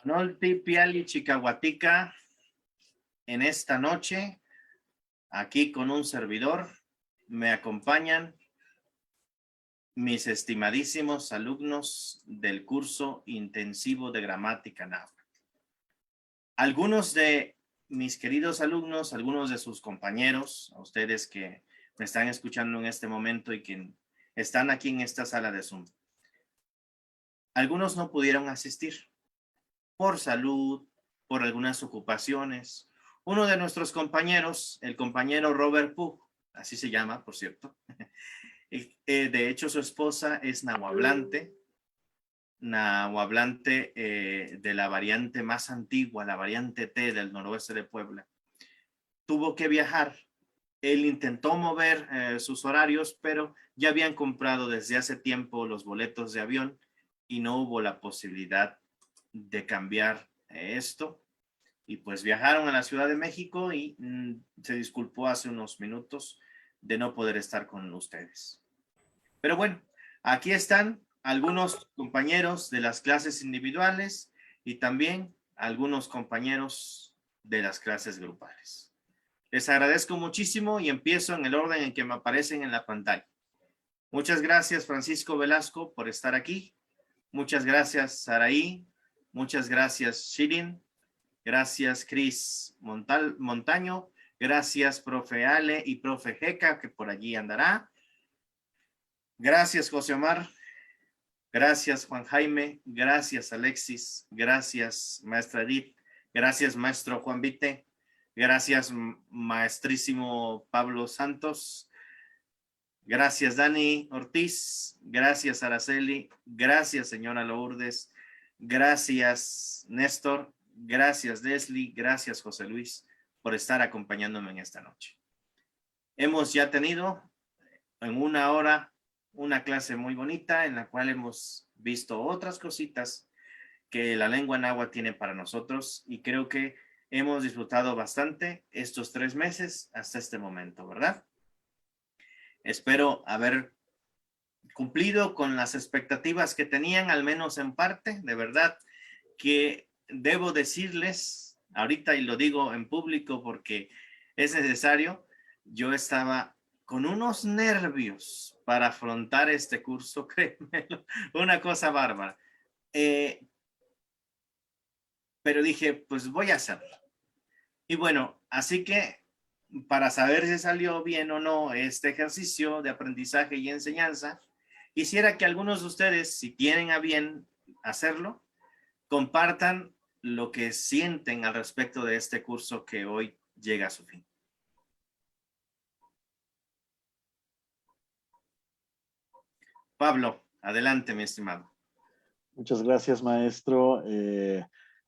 Nolti, Piali, Chicahuatica, en esta noche, aquí con un servidor, me acompañan mis estimadísimos alumnos del curso intensivo de gramática náhuatl. Algunos de mis queridos alumnos, algunos de sus compañeros, a ustedes que me están escuchando en este momento y que están aquí en esta sala de Zoom. Algunos no pudieron asistir por salud, por algunas ocupaciones. Uno de nuestros compañeros, el compañero Robert Pugh, así se llama, por cierto. De hecho, su esposa es nahuablante de la variante más antigua, la variante T del noroeste de Puebla. Tuvo que viajar. Él intentó mover sus horarios, pero ya habían comprado desde hace tiempo los boletos de avión y no hubo la posibilidad de cambiar esto. Y pues viajaron a la Ciudad de México y se disculpó hace unos minutos de no poder estar con ustedes. Pero bueno, aquí están algunos compañeros de las clases individuales y también algunos compañeros de las clases grupales. Les agradezco muchísimo y empiezo en el orden en que me aparecen en la pantalla. Muchas gracias, Francisco Velasco, por estar aquí. Muchas gracias, Saraí. Muchas gracias, Shirin. Gracias, Cris Montaño. Gracias, profe Ale y profe Jeca, que por allí andará. Gracias, José Omar. Gracias, Juan Jaime. Gracias, Alexis. Gracias, maestra Edith. Gracias, maestro Juan Vite. Gracias, maestrísimo Pablo Santos. Gracias, Dani Ortiz. Gracias, Araceli. Gracias, señora Lourdes. Gracias, Néstor. Gracias, Leslie. Gracias, José Luis, por estar acompañándome en esta noche. Hemos ya tenido en una hora una clase muy bonita en la cual hemos visto otras cositas que la lengua náhuatl tiene para nosotros y creo que hemos disfrutado bastante estos 3 meses hasta este momento, ¿verdad? Espero haber cumplido con las expectativas que tenían, al menos en parte. De verdad que debo decirles ahorita, y lo digo en público porque es necesario, yo estaba con unos nervios para afrontar este curso, créemelo, una cosa bárbara. Pero dije, pues voy a hacerlo. Y bueno, así que para saber si salió bien o no este ejercicio de aprendizaje y enseñanza, quisiera que algunos de ustedes, si tienen a bien hacerlo, compartan lo que sienten al respecto de este curso que hoy llega a su fin. Pablo, adelante, mi estimado. Muchas gracias, maestro.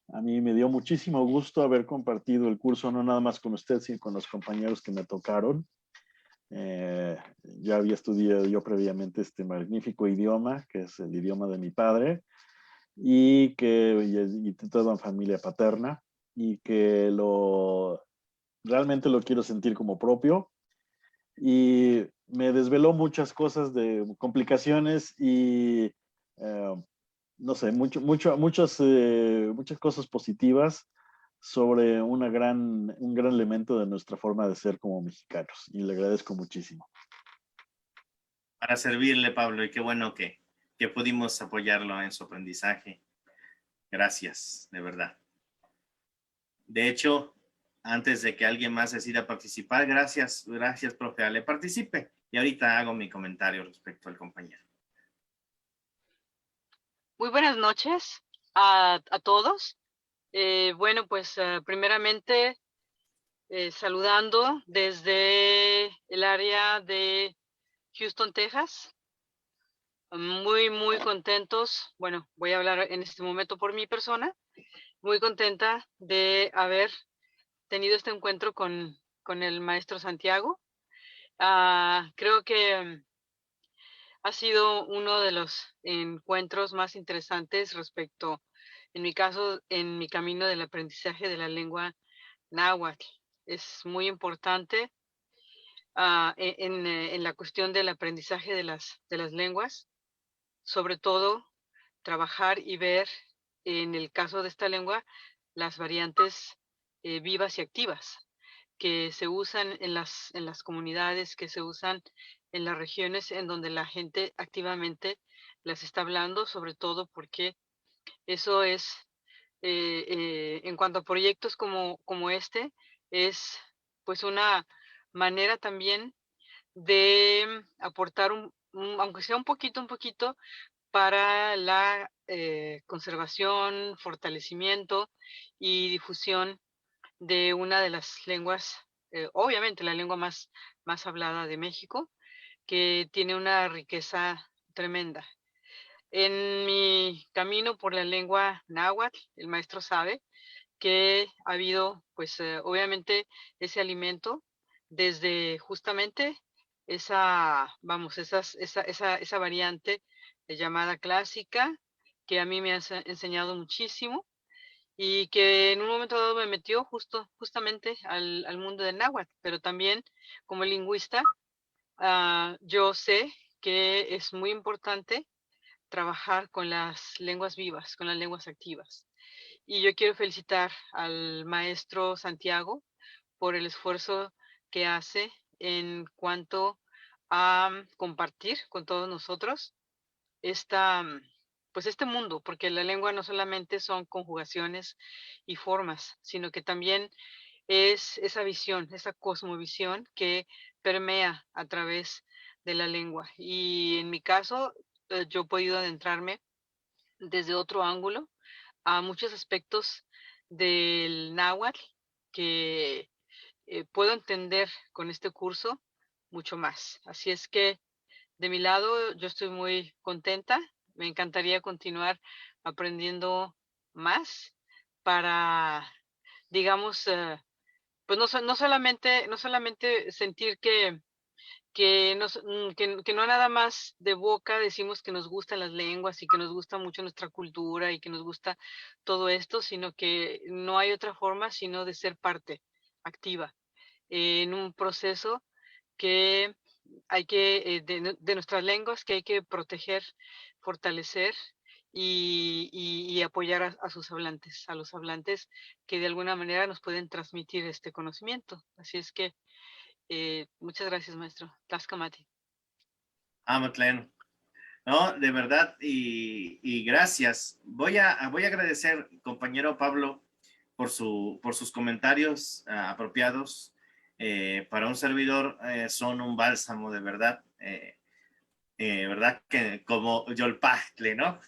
A mí me dio muchísimo gusto haber compartido el curso, no nada más con usted, sino con los compañeros que me tocaron. Ya había estudiado yo previamente este magnífico idioma, que es el idioma de mi padre, y toda una familia paterna, y que realmente lo quiero sentir como propio. Y me desveló muchas cosas de complicaciones y no sé, muchas cosas positivas sobre un gran elemento de nuestra forma de ser como mexicanos. Y le agradezco muchísimo. Para servirle, Pablo, y qué bueno que pudimos apoyarlo en su aprendizaje. Gracias, de verdad. De hecho, antes de que alguien más decida participar, gracias, profe Ale, participe. Y ahorita hago mi comentario respecto al compañero. Muy buenas noches a todos. Bueno, pues primeramente saludando desde el área de Houston, Texas. Muy contentos. Bueno, voy a hablar en este momento por mi persona. Muy contenta de haber tenido este encuentro con el maestro Santiago. Creo que ha sido uno de los encuentros más interesantes respecto, en mi caso, en mi camino del aprendizaje de la lengua náhuatl. Es muy importante en la cuestión del aprendizaje de las lenguas, sobre todo trabajar y ver en el caso de esta lengua, las variantes vivas y activas que se usan en las comunidades, que se usan en las regiones en donde la gente activamente las está hablando, sobre todo porque eso es, en cuanto a proyectos como este, es pues una manera también de aportar aunque sea un poquito, para la conservación, fortalecimiento y difusión de una de las lenguas, obviamente la lengua más hablada de México, que tiene una riqueza tremenda. En mi camino por la lengua náhuatl, el maestro sabe que ha habido, pues, obviamente ese alimento desde justamente vamos, esa variante llamada clásica, que a mí me ha enseñado muchísimo y que en un momento dado me metió justamente al mundo del náhuatl, pero también como lingüista, yo sé que es muy importante trabajar con las lenguas vivas, con las lenguas activas. Y yo quiero felicitar al maestro Santiago por el esfuerzo que hace en cuanto a compartir con todos nosotros esta, pues este mundo, porque la lengua no solamente son conjugaciones y formas, sino que también es esa visión, esa cosmovisión que permea a través de la lengua. Y en mi caso, yo he podido adentrarme desde otro ángulo a muchos aspectos del náhuatl que puedo entender con este curso mucho más. Así es que de mi lado yo estoy muy contenta. Me encantaría continuar aprendiendo más para, digamos, pues no solamente sentir que no nada más de boca decimos que nos gustan las lenguas y que nos gusta mucho nuestra cultura y que nos gusta todo esto, sino que no hay otra forma sino de ser parte activa en un proceso que de nuestras lenguas que hay que proteger, fortalecer y apoyar a sus hablantes, a los hablantes que de alguna manera nos pueden transmitir este conocimiento. Así es que muchas gracias, maestro. Tlascamati. Amatlen. No, de verdad, y gracias. Voy a agradecer, compañero Pablo, por sus comentarios apropiados. Para un servidor son un bálsamo, de verdad. ¿Verdad? Que como Yolpastle, ¿no?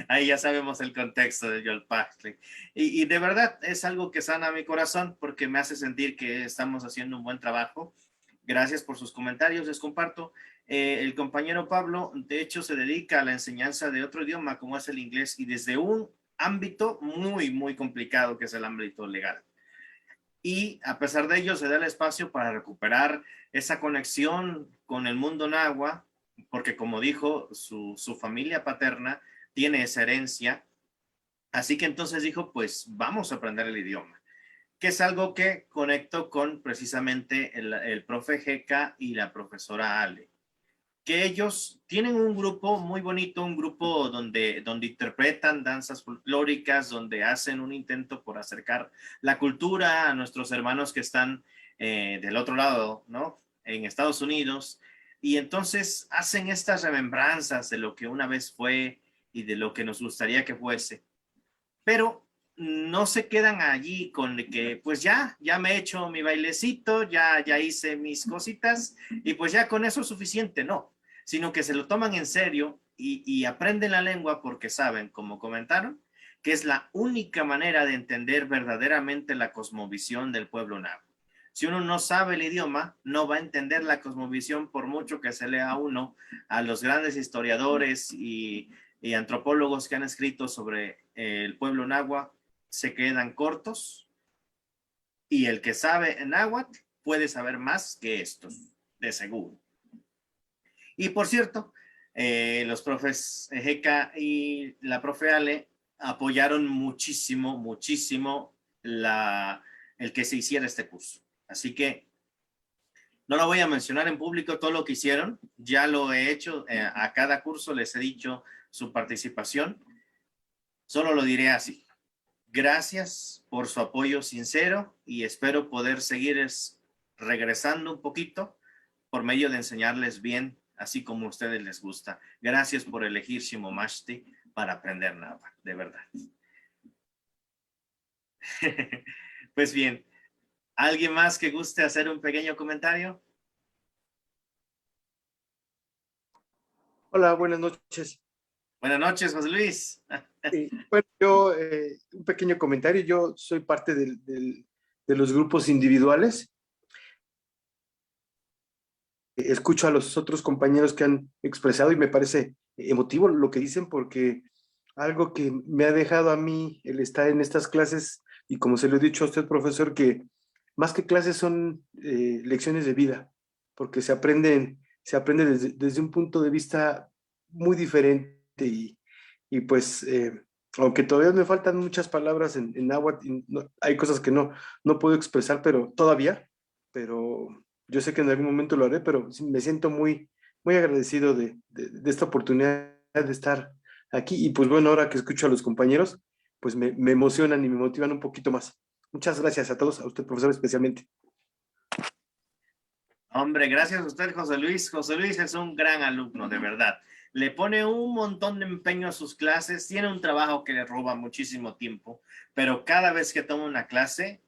Ahí ya sabemos el contexto de Yolpastle. Y de verdad es algo que sana mi corazón porque me hace sentir que estamos haciendo un buen trabajo. Gracias por sus comentarios, les comparto. El compañero Pablo, de hecho, se dedica a la enseñanza de otro idioma como es el inglés y desde un ámbito muy complicado que es el ámbito legal. Y a pesar de ello se da el espacio para recuperar esa conexión con el mundo náhuatl, porque como dijo, su familia paterna tiene esa herencia. Así que entonces dijo, pues vamos a aprender el idioma, que es algo que conecto con precisamente el profe Jeca y la profesora Ale, que ellos tienen un grupo muy bonito, un grupo donde interpretan danzas folclóricas, donde hacen un intento por acercar la cultura a nuestros hermanos que están del otro lado, ¿no? En Estados Unidos. Y entonces hacen estas remembranzas de lo que una vez fue y de lo que nos gustaría que fuese. Pero no se quedan allí con que pues ya me he hecho mi bailecito, ya hice mis cositas y pues ya con eso es suficiente, no, sino que se lo toman en serio y aprenden la lengua porque saben, como comentaron, que es la única manera de entender verdaderamente la cosmovisión del pueblo náhuatl. Si uno no sabe el idioma, no va a entender la cosmovisión por mucho que se lea uno a los grandes historiadores y antropólogos que han escrito sobre el pueblo náhuatl se quedan cortos y el que sabe náhuatl puede saber más que estos, de seguro. Y por cierto, los profes Jeca y la profe Ale apoyaron muchísimo el que se hiciera este curso. Así que no lo voy a mencionar en público todo lo que hicieron, ya lo he hecho, a cada curso les he dicho su participación, Solo lo diré así. Gracias por su apoyo sincero y espero poder seguir regresando un poquito por medio de enseñarles bien, así como a ustedes les gusta. Gracias por elegir Shimomashti para aprender náhuatl, de verdad. Pues bien, ¿alguien más que guste hacer un pequeño comentario? Hola, buenas noches. Buenas noches, José Luis. Bueno, yo, un pequeño comentario. Yo soy parte de los grupos individuales. Escucho a los otros compañeros que han expresado y me parece emotivo lo que dicen, porque algo que me ha dejado a mí el estar en estas clases, y como se lo he dicho a usted, profesor, que más que clases son lecciones de vida, porque se aprende desde un punto de vista muy diferente y pues, aunque todavía me faltan muchas palabras en náhuatl, y hay cosas que no puedo expresar, pero todavía, pero yo sé que en algún momento lo haré, pero sí me siento muy agradecido de esta oportunidad de estar aquí. Y pues bueno, ahora que escucho a los compañeros, pues me emocionan y me motivan un poquito más. Muchas gracias a todos, a usted, profesor, especialmente. Hombre, gracias a usted, José Luis. José Luis es un gran alumno, de verdad. Le pone un montón de empeño a sus clases, tiene un trabajo que le roba muchísimo tiempo, pero cada vez que toma una clase,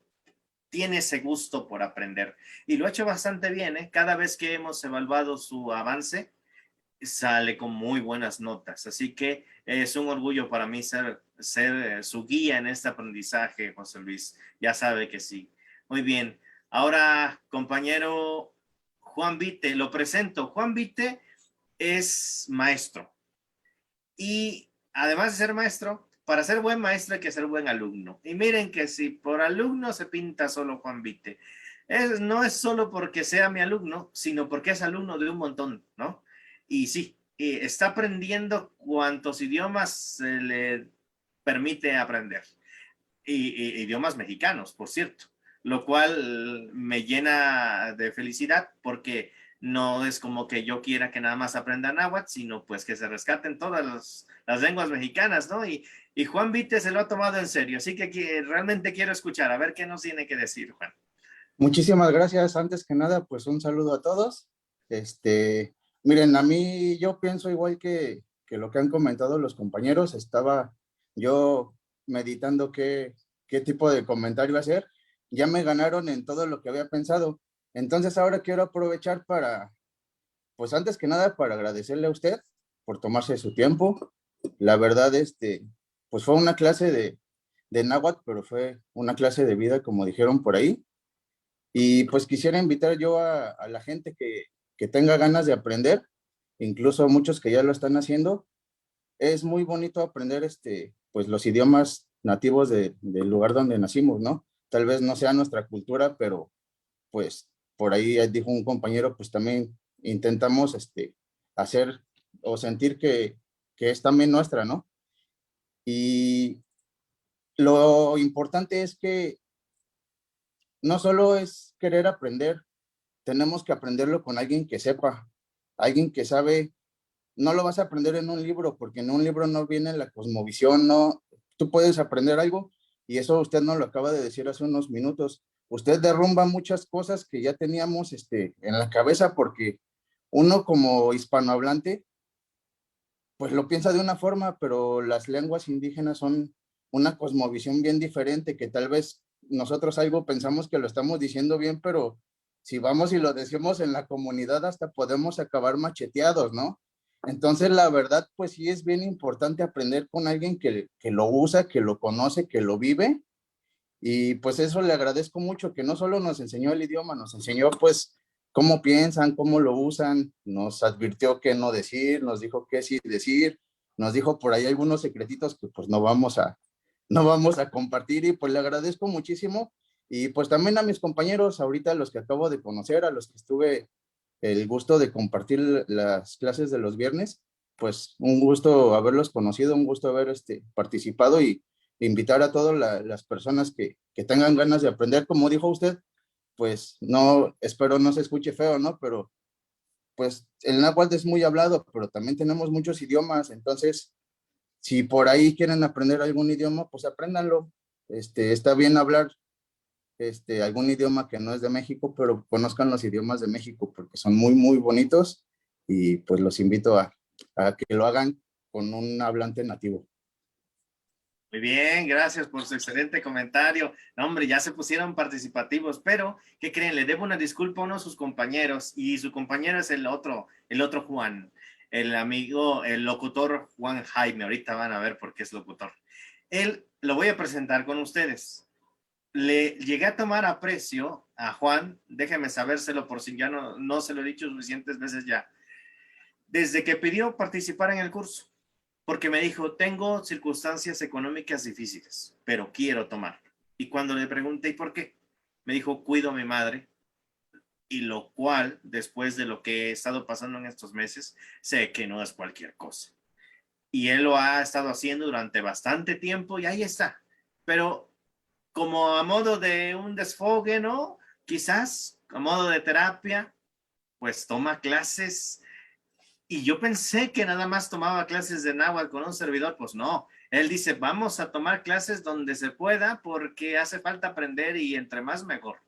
tiene ese gusto por aprender. Y lo ha hecho bastante bien, ¿eh? Cada vez que hemos evaluado su avance, sale con muy buenas notas. Así que es un orgullo para mí ser su guía en este aprendizaje, José Luis. Ya sabe que sí. Muy bien. Ahora, compañero Juan Vite, lo presento. Juan Vite es maestro. Y además de ser maestro, para ser buen maestro hay que ser buen alumno. Y miren que si por alumno se pinta solo Juan Vite, no es solo porque sea mi alumno, sino porque es alumno de un montón, ¿no? Y sí, está aprendiendo cuantos idiomas se le permite aprender. Idiomas mexicanos, por cierto, lo cual me llena de felicidad porque no es como que yo quiera que nada más aprendan náhuatl, sino pues que se rescaten todas las lenguas mexicanas, ¿no? Y Juan Vite se lo ha tomado en serio, así que realmente quiero escuchar, a ver qué nos tiene que decir, Juan. Muchísimas gracias. Antes que nada, pues un saludo a todos. Miren, a mí yo pienso igual que lo que han comentado los compañeros. Estaba yo meditando qué tipo de comentario hacer. Ya me ganaron en todo lo que había pensado. Entonces ahora quiero aprovechar pues antes que nada, para agradecerle a usted por tomarse su tiempo. La verdad, pues fue una clase de náhuatl, pero fue una clase de vida, como dijeron por ahí. Y pues quisiera invitar yo a la gente que tenga ganas de aprender, incluso muchos que ya lo están haciendo. Es muy bonito aprender pues los idiomas nativos del lugar donde nacimos, ¿no? Tal vez no sea nuestra cultura, pero pues por ahí dijo un compañero, pues también intentamos hacer o sentir que es también nuestra, ¿no? Y lo importante es que no solo es querer aprender, tenemos que aprenderlo con alguien que sepa, alguien que sabe. No lo vas a aprender en un libro, porque en un libro no viene la cosmovisión, no. Tú puedes aprender algo, y eso usted nos lo acaba de decir hace unos minutos. Usted derrumba muchas cosas que ya teníamos en la cabeza, porque uno como hispanohablante, pues lo piensa de una forma, pero las lenguas indígenas son una cosmovisión bien diferente, que tal vez nosotros algo pensamos que lo estamos diciendo bien, pero si vamos y lo decimos en la comunidad, hasta podemos acabar macheteados, ¿no? Entonces, la verdad, pues sí es bien importante aprender con alguien que lo usa, que lo conoce, que lo vive. Y pues eso le agradezco mucho, que no solo nos enseñó el idioma, nos enseñó pues cómo piensan, cómo lo usan, nos advirtió qué no decir, nos dijo qué sí decir, nos dijo por ahí algunos secretitos que pues no vamos a compartir, y pues le agradezco muchísimo. Y pues también a mis compañeros ahorita, los que acabo de conocer, a los que estuve el gusto de compartir las clases de los viernes, pues un gusto haberlos conocido, un gusto haber participado, y invitar a todas las personas que tengan ganas de aprender, como dijo usted, pues no, espero no se escuche feo, ¿no? Pero pues el náhuatl es muy hablado, pero también tenemos muchos idiomas. Entonces si por ahí quieren aprender algún idioma, pues apréndanlo. Está bien hablar algún idioma que no es de México, pero conozcan los idiomas de México porque son muy, muy bonitos y pues los invito a que lo hagan con un hablante nativo. Muy bien, gracias por su excelente comentario. No, hombre, ya se pusieron participativos, pero ¿qué creen? Le debo una disculpa a uno de sus compañeros y su compañero es el otro Juan, el amigo, el locutor Juan Jaime. Ahorita van a ver por qué es locutor. Él lo voy a presentar con ustedes. Le llegué a tomar aprecio a Juan, déjeme sabérselo por si ya no se lo he dicho suficientes veces ya, desde que pidió participar en el curso, porque me dijo, tengo circunstancias económicas difíciles, pero quiero tomar. Y cuando le pregunté, ¿y por qué? Me dijo, cuido a mi madre, y lo cual, después de lo que he estado pasando en estos meses, sé que no es cualquier cosa. Y él lo ha estado haciendo durante bastante tiempo y ahí está. Pero como a modo de un desfogue, ¿no? Quizás a modo de terapia, pues toma clases. Y yo pensé que nada más tomaba clases de náhuatl con un servidor, pues no. Él dice, vamos a tomar clases donde se pueda porque hace falta aprender y entre más mejor.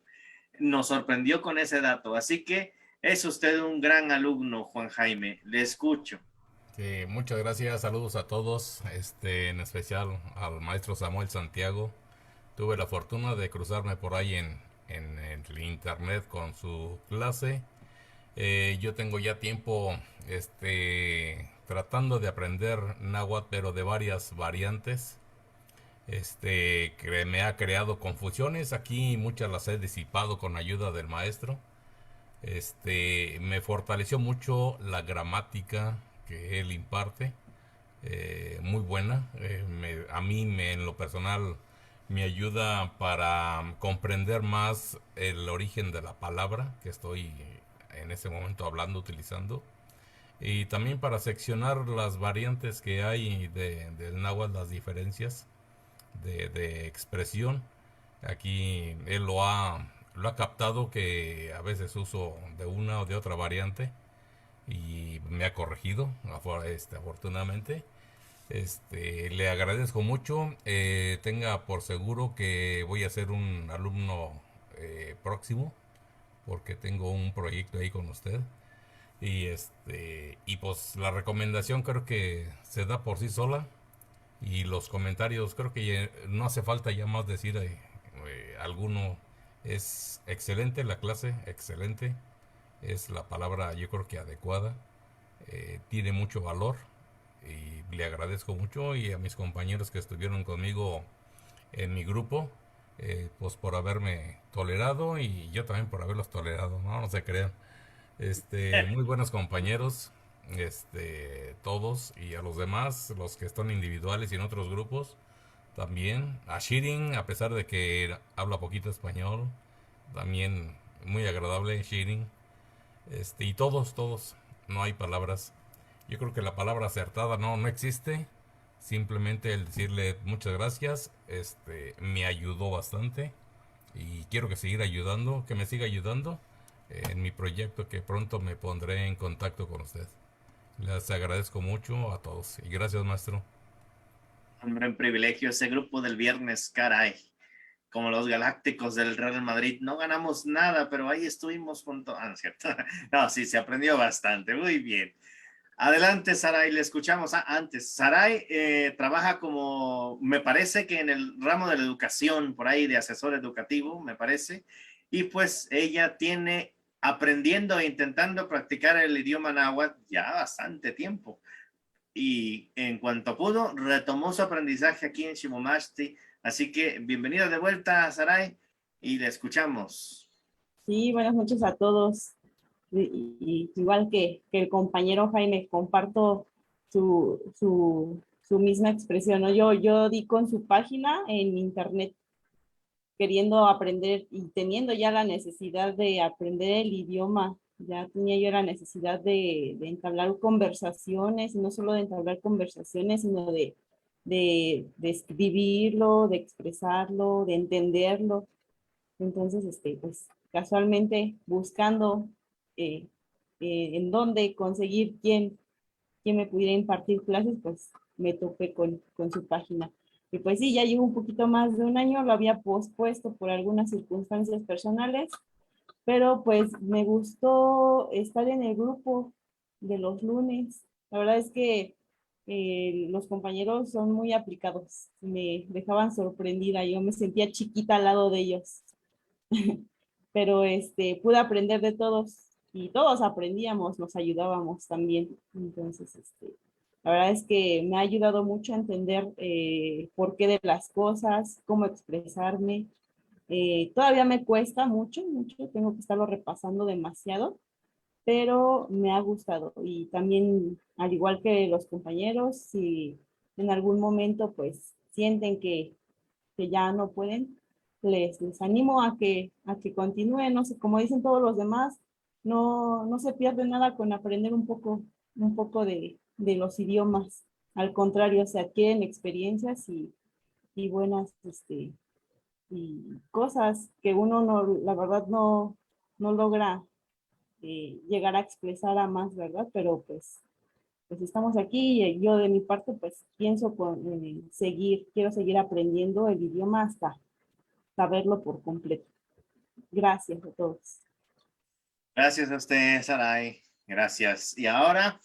Nos sorprendió con ese dato. Así que es usted un gran alumno, Juan Jaime. Le escucho. Sí, muchas gracias, saludos a todos, en especial al maestro Samuel Santiago. Tuve la fortuna de cruzarme por ahí en el internet con su clase. Yo tengo ya tiempo tratando de aprender náhuatl, pero de varias variantes. Que me ha creado confusiones. Aquí muchas las he disipado con ayuda del maestro. Me fortaleció mucho la gramática que él imparte, muy buena. A mí en lo personal me ayuda para comprender más el origen de la palabra que estoy en ese momento hablando, utilizando. Y también para seccionar las variantes que hay del náhuatl, las diferencias de expresión. Aquí él lo ha captado que a veces uso de una o de otra variante y me ha corregido, afortunadamente. Le agradezco mucho. Tenga por seguro que voy a ser un alumno próximo porque tengo un proyecto ahí con usted. Y pues la recomendación creo que se da por sí sola. Y los comentarios, creo que no hace falta ya más decir alguno. Es excelente la clase, excelente. Es la palabra yo creo que adecuada. Tiene mucho valor y le agradezco mucho y a mis compañeros que estuvieron conmigo en mi grupo, pues por haberme tolerado y yo también por haberlos tolerado, no se crean. Muy buenos compañeros, todos, y a los demás, los que están individuales y en otros grupos, también. A Shirin, a pesar de que habla poquito español, también muy agradable Shirin. Y todos, no hay palabras. Yo creo que la palabra acertada no existe. Simplemente el decirle muchas gracias, me ayudó bastante y quiero que me siga ayudando en mi proyecto que pronto me pondré en contacto con usted. Les agradezco mucho a todos y gracias, maestro. Hombre, en privilegio ese grupo del viernes, caray. Como los Galácticos del Real Madrid. No ganamos nada, pero ahí estuvimos juntos. Ah, no es cierto. No, sí, se aprendió bastante. Muy bien. Adelante, Saray, le escuchamos. Antes, Saray trabaja como, me parece que en el ramo de la educación, por ahí de asesor educativo, me parece. Y pues ella tiene aprendiendo e intentando practicar el idioma náhuatl ya bastante tiempo. Y en cuanto pudo, retomó su aprendizaje aquí en Shimomashti. Así que bienvenida de vuelta, Saray, y le escuchamos. Sí, buenas noches a todos. Y igual que el compañero Jaime, comparto su misma expresión, ¿no? Yo di con su página en internet queriendo aprender y teniendo ya la necesidad de aprender el idioma. Ya tenía yo la necesidad de entablar conversaciones, y no solo de entablar conversaciones, sino de escribirlo, de expresarlo, de entenderlo. Entonces, pues casualmente buscando en dónde conseguir quién me pudiera impartir clases, pues me topé con su página. Y pues sí, ya llevo un poquito más de un año, lo había pospuesto por algunas circunstancias personales, pero pues me gustó estar en el grupo de los lunes. La verdad es que los compañeros son muy aplicados, me dejaban sorprendida, yo me sentía chiquita al lado de ellos, pero pude aprender de todos y todos aprendíamos, nos ayudábamos también. Entonces, la verdad es que me ha ayudado mucho a entender por qué de las cosas, cómo expresarme. Todavía me cuesta mucho, mucho, tengo que estarlo repasando demasiado, pero me ha gustado. Y también, al igual que los compañeros, si en algún momento pues sienten que ya no pueden, les animo a que continúen, no sé, como dicen todos los demás, no se pierde nada con aprender un poco de los idiomas. Al contrario, se adquieren experiencias y buenas, y cosas que uno no, la verdad no logra llegar a expresar a más, ¿verdad? Pero pues estamos aquí y yo de mi parte pues pienso quiero seguir aprendiendo el idioma hasta saberlo por completo. Gracias a todos. Gracias a usted, Sarai. Gracias. Y ahora,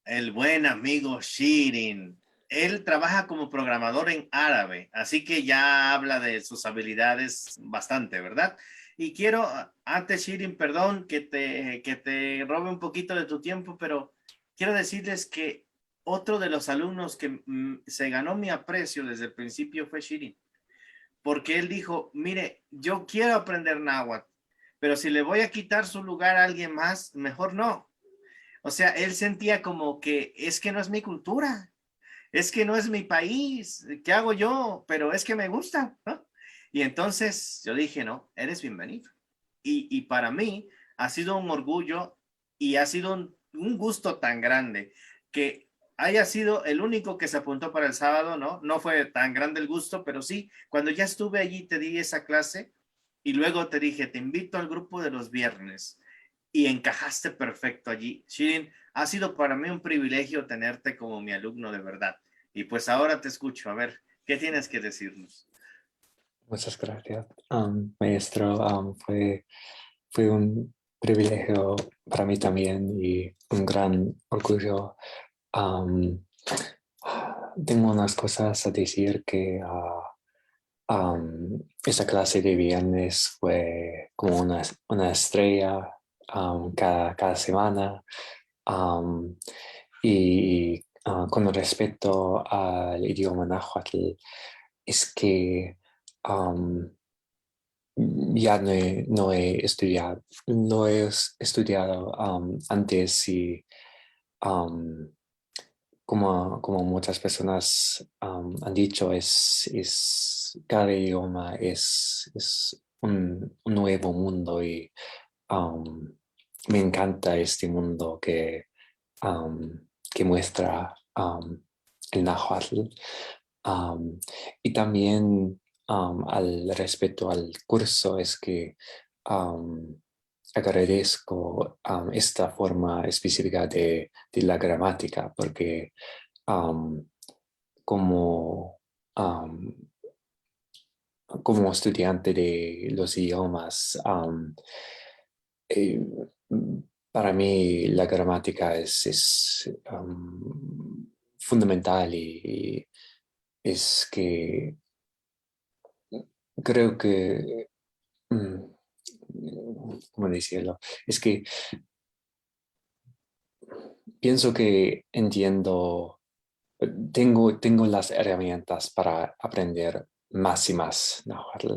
el buen amigo Shirin. Él trabaja como programador en árabe, así que ya habla de sus habilidades bastante, ¿verdad? Y quiero, antes Shirin, perdón que te robe un poquito de tu tiempo, pero quiero decirles que otro de los alumnos que se ganó mi aprecio desde el principio fue Shirin, porque él dijo, mire, yo quiero aprender náhuatl, pero si le voy a quitar su lugar a alguien más, mejor no. O sea, él sentía como que es que no es mi cultura, es que no es mi país, ¿qué hago yo? Pero es que me gusta, ¿no? Y entonces yo dije, no, eres bienvenido. Y para mí ha sido un orgullo y ha sido un gusto tan grande que haya sido el único que se apuntó para el sábado, ¿no? No fue tan grande el gusto, pero sí, cuando ya estuve allí te di esa clase y luego te dije, te invito al grupo de los viernes y encajaste perfecto allí. Shirin, ha sido para mí un privilegio tenerte como mi alumno de verdad. Y pues ahora te escucho, a ver, ¿qué tienes que decirnos? Muchas gracias, maestro. Fue un privilegio para mí también y un gran orgullo. Am, Tengo unas cosas a decir que esa clase de viernes fue como una estrella cada semana. Am, con respecto al idioma náhuatl, es que ya no he estudiado antes y um, como muchas personas han dicho, cada idioma es un nuevo mundo y um, me encanta este mundo que muestra el náhuatl. Y también al respecto al curso es que agradezco esta forma específica de la gramática porque como, um, como estudiante de los idiomas, eh, para mí la gramática es fundamental y es que creo que, ¿cómo decirlo? Es que pienso que entiendo, tengo las herramientas para aprender más y más náhuatl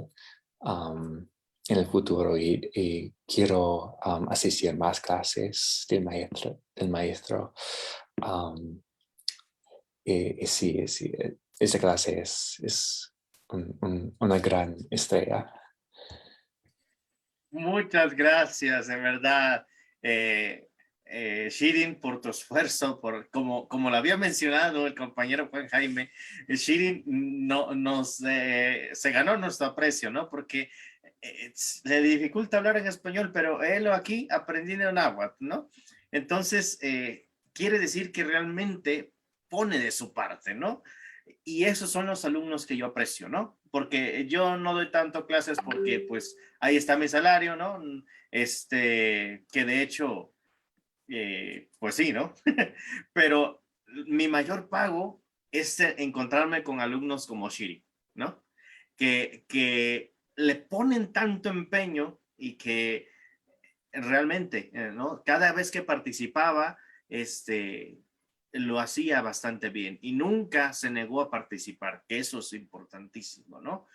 en el futuro y quiero asistir más clases del maestro. Sí, esa clase es una gran estrella. Muchas gracias, de verdad, Shirin, por tu esfuerzo, como lo había mencionado el compañero Juan Jaime, Shirin se ganó nuestro aprecio, ¿no? Porque le dificulta hablar en español, pero él aquí aprendiendo náhuatl, ¿no? Entonces, quiere decir que realmente pone de su parte, ¿no? Y esos son los alumnos que yo aprecio, ¿no? Porque yo no doy tanto clases porque pues ahí está mi salario, ¿no? Que de hecho, pues sí, ¿no? Pero mi mayor pago es encontrarme con alumnos como Shiri, ¿no? Que le ponen tanto empeño y que realmente, ¿no? Cada vez que participaba, lo hacía bastante bien y nunca se negó a participar, que eso es importantísimo, ¿no?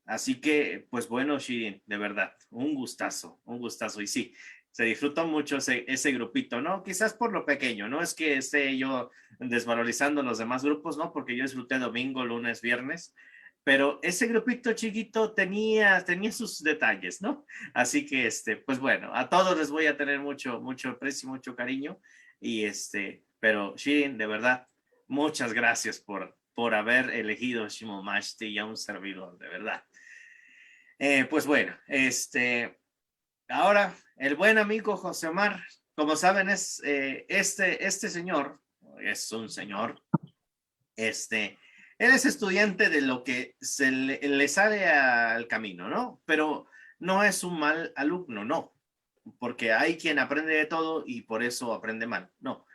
Así que, pues bueno, Shirin, de verdad, un gustazo, un gustazo. Y sí, se disfrutó mucho ese grupito, ¿no? Quizás por lo pequeño, no es que esté yo desvalorizando los demás grupos, ¿no? Porque yo disfruté domingo, lunes, viernes, pero ese grupito chiquito tenía sus detalles, ¿no? Así que, pues bueno, a todos les voy a tener mucho, mucho aprecio, mucho cariño. Y pero Shirin, de verdad, muchas gracias por haber elegido Shimomashite y a un servidor, de verdad. Pues bueno, ahora el buen amigo José Omar, como saben, es este señor, es un señor, él es estudiante de lo que le sale al camino, ¿no? Pero no es un mal alumno, no, porque hay quien aprende de todo y por eso aprende mal, no.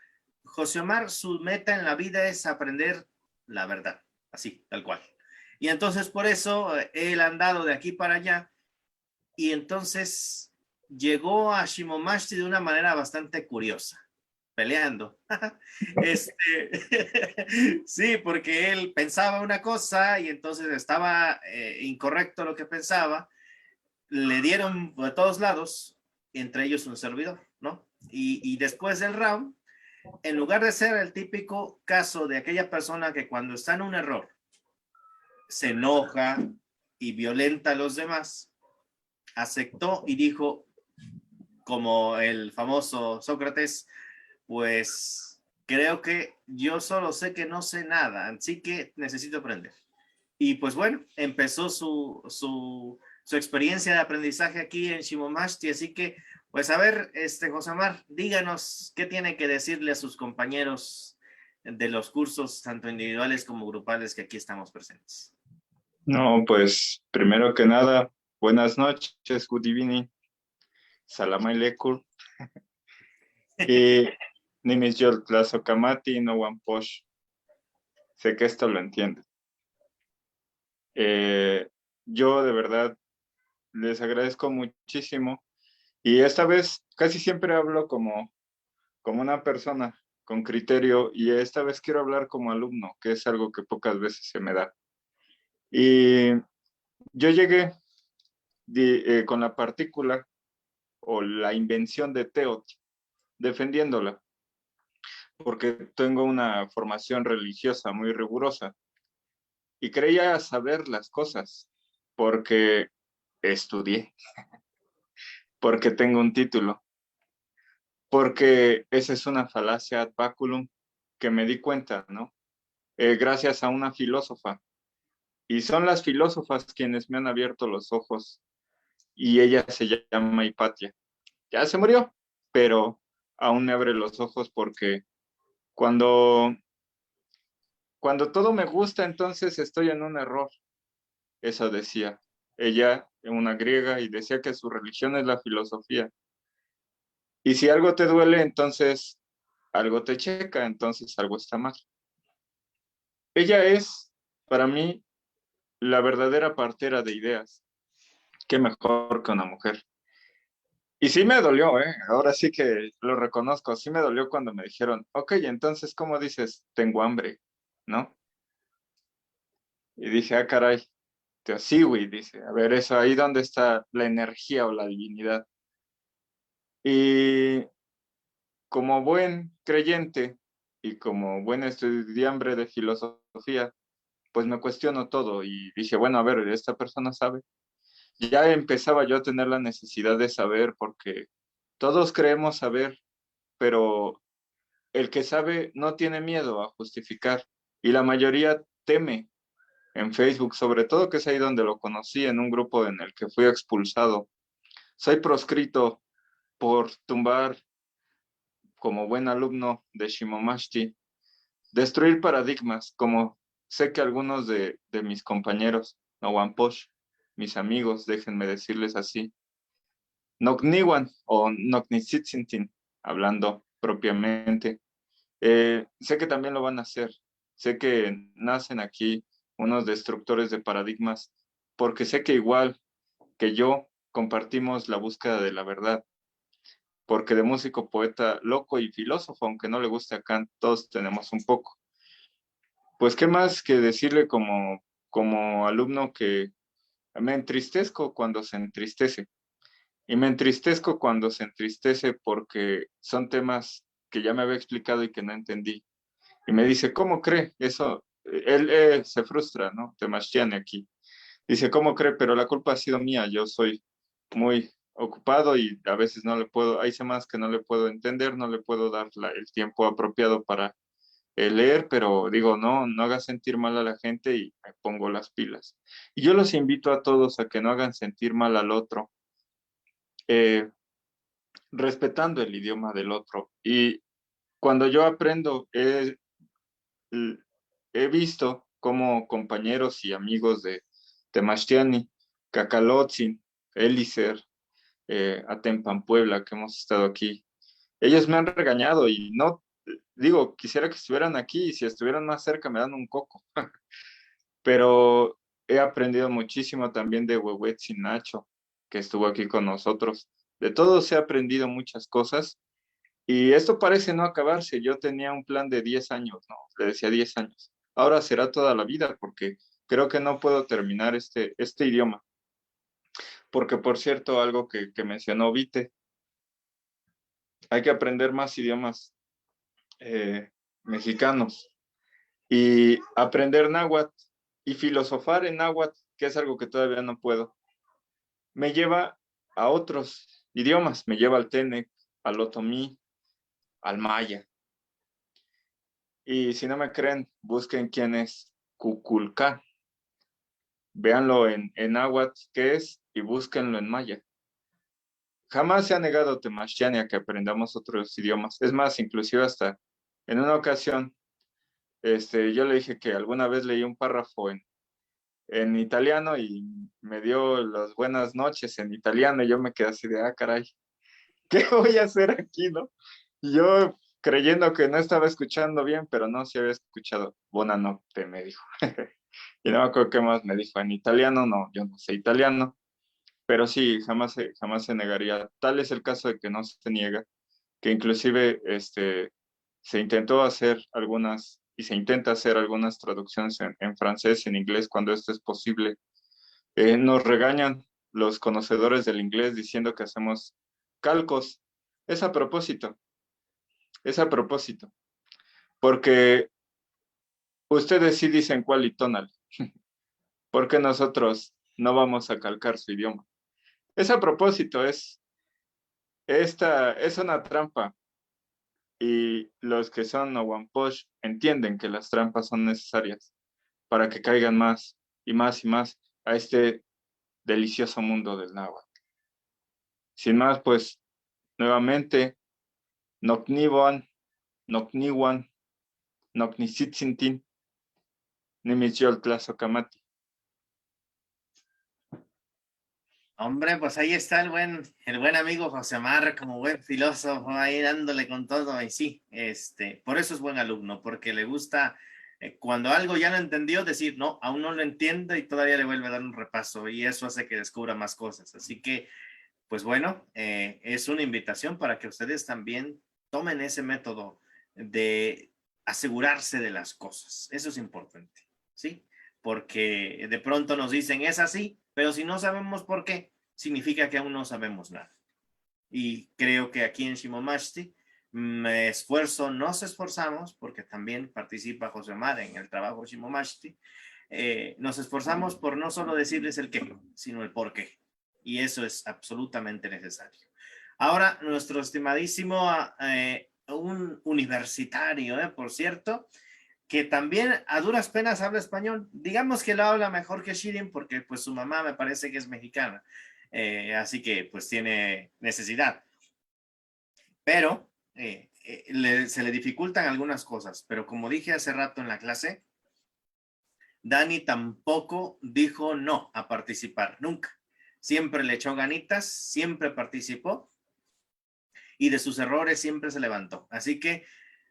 José Omar, su meta en la vida es aprender la verdad, así, tal cual. Y entonces por eso él ha andado de aquí para allá y entonces llegó a Shimomashite de una manera bastante curiosa, peleando. Sí, porque él pensaba una cosa y entonces estaba incorrecto lo que pensaba, le dieron de todos lados, entre ellos un servidor, ¿no? Y después del round, en lugar de ser el típico caso de aquella persona que cuando está en un error se enoja y violenta a los demás, aceptó y dijo, como el famoso Sócrates, pues creo que yo solo sé que no sé nada, así que necesito aprender. Y pues bueno, empezó su experiencia de aprendizaje aquí en Shimomashite, así que pues a ver, José Mar, díganos qué tiene que decirle a sus compañeros de los cursos, tanto individuales como grupales, que aquí estamos presentes. No, pues primero que nada, buenas noches, good evening, salam aleikum. Y Nimis Yol Tlazokamati, no one posh. Sé que esto lo entiende. Yo de verdad les agradezco muchísimo. Y esta vez casi siempre hablo como una persona con criterio y esta vez quiero hablar como alumno, que es algo que pocas veces se me da. Y yo llegué con la partícula o la invención de Teot, defendiéndola, porque tengo una formación religiosa muy rigurosa y creía saber las cosas, porque estudié, porque tengo un título, porque esa es una falacia ad baculum que me di cuenta, ¿no? Gracias a una filósofa. Y son las filósofas quienes me han abierto los ojos y ella se llama Hipatia. Ya se murió, pero aún me abre los ojos porque cuando todo me gusta, entonces estoy en un error. Eso decía. Ella, una griega, y decía que su religión es la filosofía. Y si algo te duele, entonces algo te checa, entonces algo está mal. Ella es, para mí, la verdadera partera de ideas. Qué mejor que una mujer. Y sí me dolió, ¿eh? Ahora sí que lo reconozco. Sí me dolió cuando me dijeron, ok, entonces, ¿cómo dices? Tengo hambre, ¿no? Y dije, ah, caray. Sí, güey, dice, a ver, eso, ahí donde está la energía o la divinidad. Y como buen creyente y como buen estudiante de filosofía, pues me cuestiono todo y dije, bueno, a ver, esta persona sabe. Ya empezaba yo a tener la necesidad de saber porque todos creemos saber, pero el que sabe no tiene miedo a justificar y la mayoría teme. En Facebook, sobre todo, que es ahí donde lo conocí, en un grupo en el que fui expulsado. Soy proscrito por tumbar como buen alumno de Shimomashti, destruir paradigmas, como sé que algunos de mis compañeros, Nowanposh, mis amigos, déjenme decirles así, Nokniwan o Noknitsitsintin, hablando propiamente. Sé que también lo van a hacer. Sé que nacen aquí unos destructores de paradigmas, porque sé que igual que yo compartimos la búsqueda de la verdad, porque de músico, poeta, loco y filósofo, aunque no le guste a Kant, todos tenemos un poco. Pues qué más que decirle como alumno que me entristezco cuando se entristece. Y me entristezco cuando se entristece porque son temas que ya me había explicado y que no entendí. Y me dice, ¿cómo cree? Eso, él se frustra, ¿no? Temashtiane aquí. Dice, ¿cómo cree? Pero la culpa ha sido mía. Yo soy muy ocupado y a veces no le puedo, hay semanas que no le puedo entender, no le puedo dar el tiempo apropiado para leer, pero digo, no haga sentir mal a la gente y me pongo las pilas. Y yo los invito a todos a que no hagan sentir mal al otro, eh, respetando el idioma del otro. Y cuando yo aprendo, he visto como compañeros y amigos de Temashtiani, Cacalotzin, Elicer, Atempan Puebla, que hemos estado aquí, ellos me han regañado y no, digo, quisiera que estuvieran aquí y si estuvieran más cerca me dan un coco. Pero he aprendido muchísimo también de Huehuetzin Nacho, que estuvo aquí con nosotros. De todos he aprendido muchas cosas y esto parece no acabarse. Yo tenía un plan de 10 años, ¿no? Le decía 10 años. Ahora será toda la vida porque creo que no puedo terminar este idioma. Porque, por cierto, algo que mencionó Vite, hay que aprender más idiomas mexicanos y aprender náhuatl y filosofar en náhuatl, que es algo que todavía no puedo. Me lleva a otros idiomas, me lleva al Tenec, al Otomí, al Maya. Y si no me creen, busquen quién es Cuculcán. Véanlo en náhuatl qué es y búsquenlo en Maya. Jamás se ha negado Temashtiani a que aprendamos otros idiomas. Es más, inclusive hasta en una ocasión, yo le dije que alguna vez leí un párrafo en italiano y me dio las buenas noches en italiano y yo me quedé así de, caray, ¿qué voy a hacer aquí, no? Y yo creyendo que no estaba escuchando bien, pero no, sí había escuchado. Buonanotte, me dijo. Y no me acuerdo qué más me dijo en italiano, no, yo no sé italiano, pero sí, jamás se negaría. Tal es el caso de que no se niega, que inclusive se intentó hacer algunas, y se intenta hacer algunas traducciones en francés y en inglés cuando esto es posible. Nos regañan los conocedores del inglés diciendo que hacemos calcos. Es a propósito, es a propósito, porque ustedes sí dicen cuál y tonal, porque nosotros no vamos a calcar su idioma. Es a propósito, esta es una trampa y los que son Nowanposh entienden que las trampas son necesarias para que caigan más y más y más a este delicioso mundo del náhuatl. Sin más, pues, nuevamente, Nokniwan, Nokniwan, Noknisitzintin, Nimisyol Tlazocamati. Hombre, pues ahí está el buen amigo José Mar, como buen filósofo, ahí dándole con todo. Y sí, por eso es buen alumno, porque le gusta, cuando algo ya lo entendió, decir, no, aún no lo entiendo y todavía le vuelve a dar un repaso y eso hace que descubra más cosas. Así que, pues bueno, es una invitación para que ustedes también tomen ese método de asegurarse de las cosas. Eso es importante, ¿sí? Porque de pronto nos dicen, es así, pero si no sabemos por qué, significa que aún no sabemos nada. Y creo que aquí en Shimomashti me esfuerzo, nos esforzamos, porque también participa José Mar en el trabajo Shimomashti, nos esforzamos por no solo decirles el qué, sino el por qué. Y eso es absolutamente necesario. Ahora, nuestro estimadísimo un universitario, por cierto, que también a duras penas habla español. Digamos que lo habla mejor que Shirin porque pues su mamá me parece que es mexicana. Así que pues tiene necesidad. Pero se le dificultan algunas cosas, pero como dije hace rato en la clase, Dani tampoco dijo no a participar, nunca. Siempre le echó ganitas, siempre participó y de sus errores siempre se levantó. Así que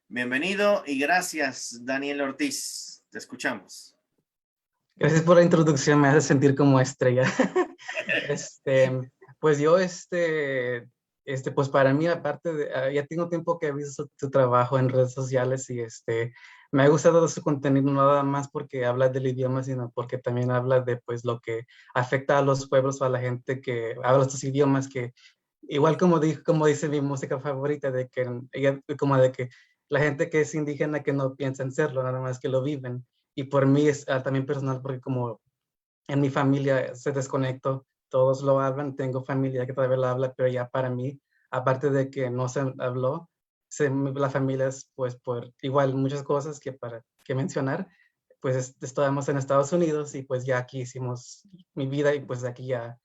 bienvenido y gracias, Daniel Ortiz. Te escuchamos. Gracias por la introducción, me hace sentir como estrella. Pues yo, pues para mí, aparte de, ya tengo tiempo que he visto tu trabajo en redes sociales y me ha gustado su contenido, no nada más porque habla del idioma, sino porque también habla de pues lo que afecta a los pueblos o a la gente que habla estos idiomas, que igual como dice mi música favorita, de que como de que la gente que es indígena que no piensa en serlo, nada más que lo viven. Y por mí es también personal porque como en mi familia se desconectó, todos lo hablan, tengo familia que todavía lo habla, pero ya para mí, aparte de que no se habló, la familia es pues por igual muchas cosas que mencionar, pues estábamos en Estados Unidos y pues ya aquí hicimos mi vida y pues aquí ya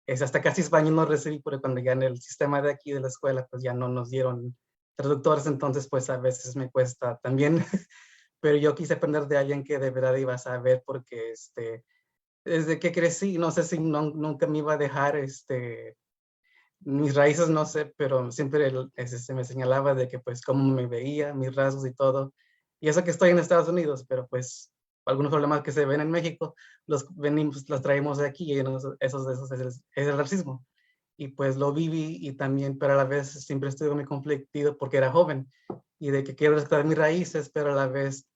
es hasta casi español no recibí, porque cuando ya en el sistema de aquí de la escuela pues ya no nos dieron traductores, entonces pues a veces me cuesta también, pero yo quise aprender de alguien que de verdad iba a saber porque desde que crecí, no sé si nunca me iba a dejar mis raíces, no sé, pero siempre me señalaba de que pues cómo me veía, mis rasgos y todo. Y eso que estoy en Estados Unidos, pero pues algunos problemas que se ven en México los traemos de aquí y esos es el racismo. Y pues lo viví y también, pero a la vez siempre estuve muy conflictivo porque era joven y de que quiero rescatar mis raíces, pero a la vez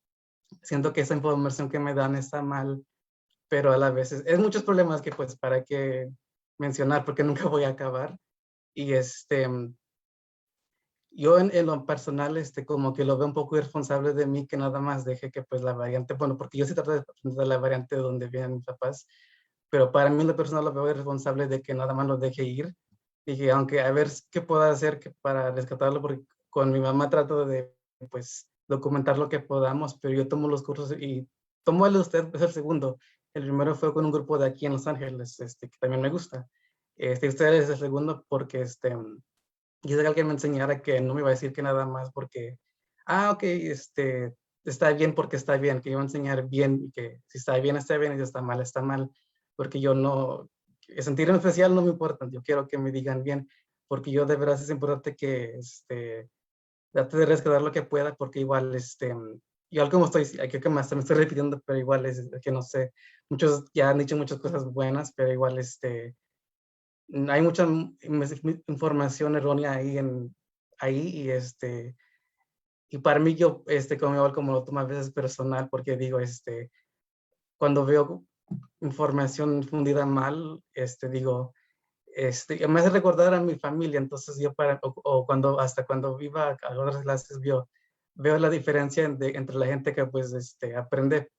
siento que esa información que me dan está mal, pero a la vez es muchos problemas que pues para qué mencionar porque nunca voy a acabar. Y yo en lo personal, como que lo veo un poco irresponsable de mí que nada más deje que pues la variante, bueno, porque yo sí trato de aprender la variante de donde vienen mis papás, pero para mí en lo personal lo veo irresponsable de que nada más lo deje ir y que aunque a ver qué puedo hacer para rescatarlo, porque con mi mamá trato de pues documentar lo que podamos, pero yo tomo los cursos y tomo el de usted, es el segundo. El primero fue con un grupo de aquí en Los Ángeles, que también me gusta. Usted es el segundo porque quise que alguien me enseñara que no me iba a decir que nada más porque, ok, está bien porque está bien, que yo voy a enseñar bien y que si está bien, y si está mal, porque yo no, sentirme especial no me importa, yo quiero que me digan bien, porque yo de verdad es importante que, trate de rescatar lo que pueda, porque igual, igual como estoy, aquí que me estoy repitiendo, pero igual es que no sé, muchos ya han dicho muchas cosas buenas, pero igual, hay mucha información errónea ahí y para mí yo, como lo tomo a veces personal, porque digo, cuando veo información fundida mal, digo, me hace recordar a mi familia, entonces yo hasta cuando iba a otras clases veo la diferencia entre la gente que pues aprende,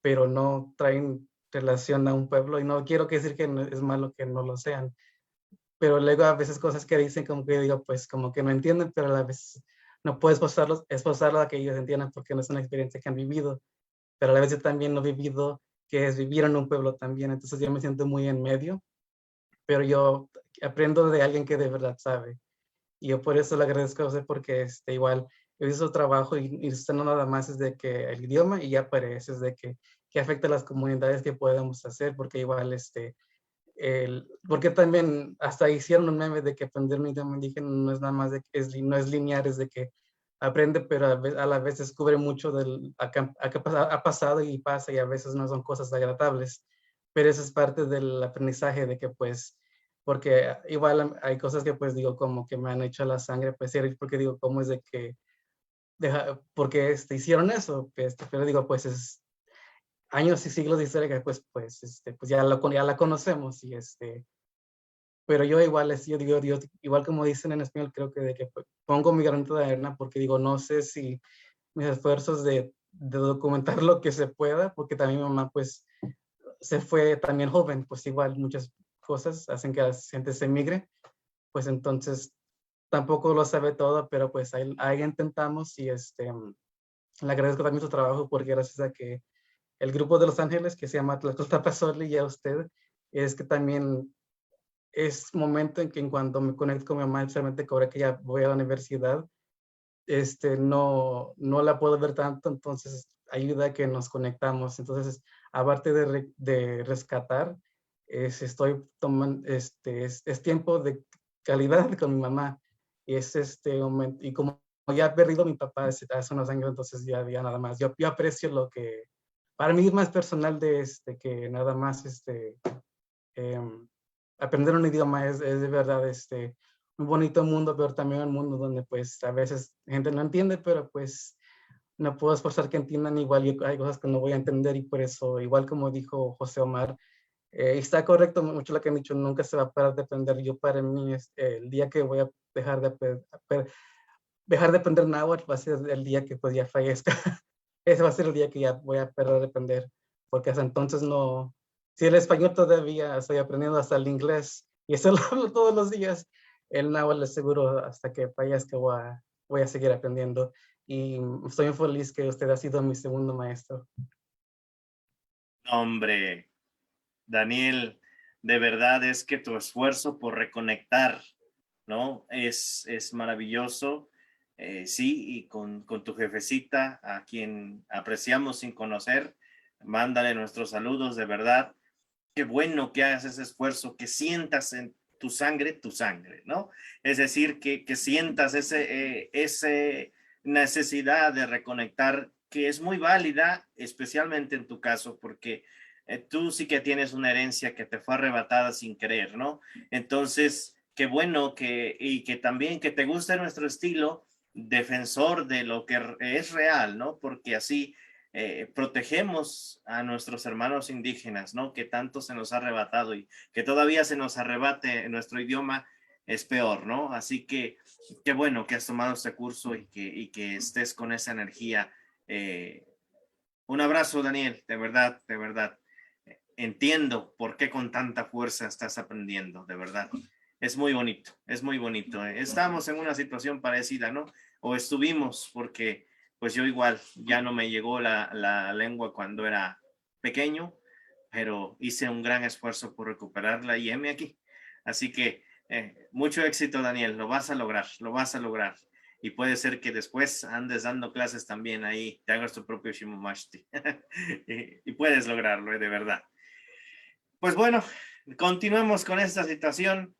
pero no traen relación a un pueblo y no quiero decir que es malo que no lo sean, pero luego a veces cosas que dicen como que digo, pues como que no entienden, pero a la vez no puedes esforzarlos a que ellos entiendan porque no es una experiencia que han vivido, pero a la vez yo también no he vivido que es vivir en un pueblo también, entonces yo me siento muy en medio, pero yo aprendo de alguien que de verdad sabe. Y yo por eso le agradezco a usted porque igual yo hice su trabajo y usted no nada más es de que el idioma y ya parece es de que afecta a las comunidades que podemos hacer, porque igual porque también hasta hicieron un meme de que aprender un idioma indígena no es nada más de que no es lineal, es de que aprende, pero a la vez descubre mucho ha pasado y pasa y a veces no son cosas agradables, pero eso es parte del aprendizaje de que pues, porque igual hay cosas que pues digo como que me han hecho la sangre, pues porque digo, ¿cómo es de que, porque hicieron eso? Pero digo, pues es años y siglos de historia que pues ya la conocemos y pero yo igual, yo digo, igual como dicen en español, creo que de que pongo mi granito de arena porque digo, no sé si mis esfuerzos de documentar lo que se pueda, porque también mi mamá pues se fue también joven, pues igual muchas cosas hacen que la gente se emigre, pues entonces tampoco lo sabe todo, pero pues ahí intentamos y le agradezco también su trabajo porque gracias a que el grupo de Los Ángeles que se llama Tlaxcala y a usted, es que también es momento en que en cuando me conecto con mi mamá, especialmente que ahora que ya voy a la universidad, no la puedo ver tanto, entonces ayuda a que nos conectamos. Entonces, aparte de rescatar, estoy tomando, es tiempo de calidad con mi mamá. Y es momento, y como ya he perdido a mi papá hace unos años, entonces ya nada más. Yo aprecio lo que, para mí es más personal que nada más aprender un idioma es de verdad un bonito mundo, pero también un mundo donde pues a veces gente no entiende, pero pues no puedo esforzar que entiendan. Igual hay cosas que no voy a entender y por eso, igual como dijo José Omar, está correcto mucho lo que han dicho, nunca se va a parar de aprender. Yo para mí el día que voy a dejar de aprender náhuatl va a ser el día que pues ya fallezca. Ese va a ser el día que ya voy a parar de aprender, porque hasta entonces no, si el español todavía estoy aprendiendo, hasta el inglés, y eso lo hablo todos los días, el náhuatl es seguro hasta que fallezca voy a seguir aprendiendo. Y estoy muy feliz que usted ha sido mi segundo maestro. Hombre, Daniel, de verdad es que tu esfuerzo por reconectar, ¿no? Es maravilloso. Sí, y con tu jefecita, a quien apreciamos sin conocer, mándale nuestros saludos, de verdad. Qué bueno que hagas ese esfuerzo, que sientas en tu sangre, ¿no? Es decir, que sientas ese necesidad de reconectar, que es muy válida, especialmente en tu caso, porque tú sí que tienes una herencia que te fue arrebatada sin querer, ¿no? Entonces, qué bueno y que también que te guste nuestro estilo defensor de lo que es real, ¿no? Porque así protegemos a nuestros hermanos indígenas, ¿no? Que tanto se nos ha arrebatado y que todavía se nos arrebate en nuestro idioma, es peor, ¿no? Así que qué bueno que has tomado este curso y que estés con esa energía. Un abrazo, Daniel, de verdad, de verdad. Entiendo por qué con tanta fuerza estás aprendiendo, de verdad. Es muy bonito, es muy bonito. Estamos en una situación parecida, ¿no? O estuvimos, porque pues yo igual ya no me llegó la lengua cuando era pequeño, pero hice un gran esfuerzo por recuperarla y heme aquí. Así que mucho éxito, Daniel, lo vas a lograr, lo vas a lograr. Y puede ser que después andes dando clases también ahí, te hagas tu propio Shimomashti. y puedes lograrlo, de verdad. Pues bueno, continuemos con esta situación,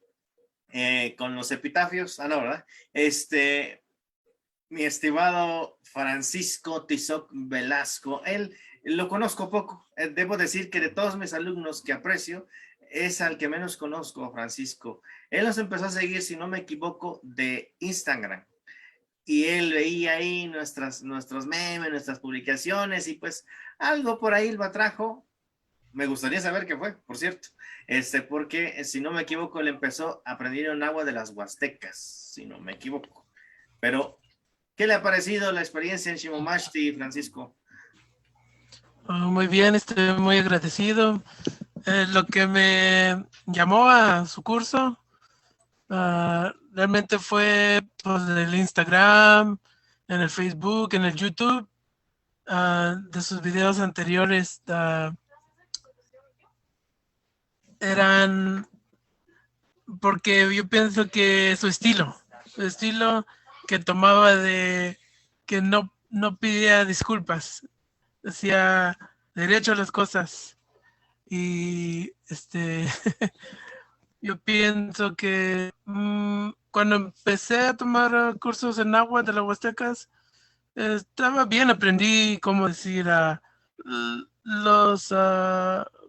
con los epitafios. No, ¿verdad? Mi estimado Francisco Tizoc Velasco, él lo conozco poco. Debo decir que de todos mis alumnos que aprecio, es al que menos conozco, Francisco. Él nos empezó a seguir, si no me equivoco, de Instagram. Y él veía ahí nuestros memes, nuestras publicaciones, y pues algo por ahí lo atrajo. Me gustaría saber qué fue, por cierto. Porque, si no me equivoco, él empezó a aprender en agua de las Huastecas, si no me equivoco. Pero, ¿qué le ha parecido la experiencia en Shimomashti, Francisco? Muy bien, estoy muy agradecido. Lo que me llamó a su curso realmente fue pues, el Instagram, en el Facebook, en el YouTube, de sus videos anteriores. Eran porque yo pienso que su estilo que tomaba de que no pedía disculpas, decía derecho a las cosas. Y yo pienso que cuando empecé a tomar cursos en agua de las Huastecas, estaba bien, aprendí cómo decir los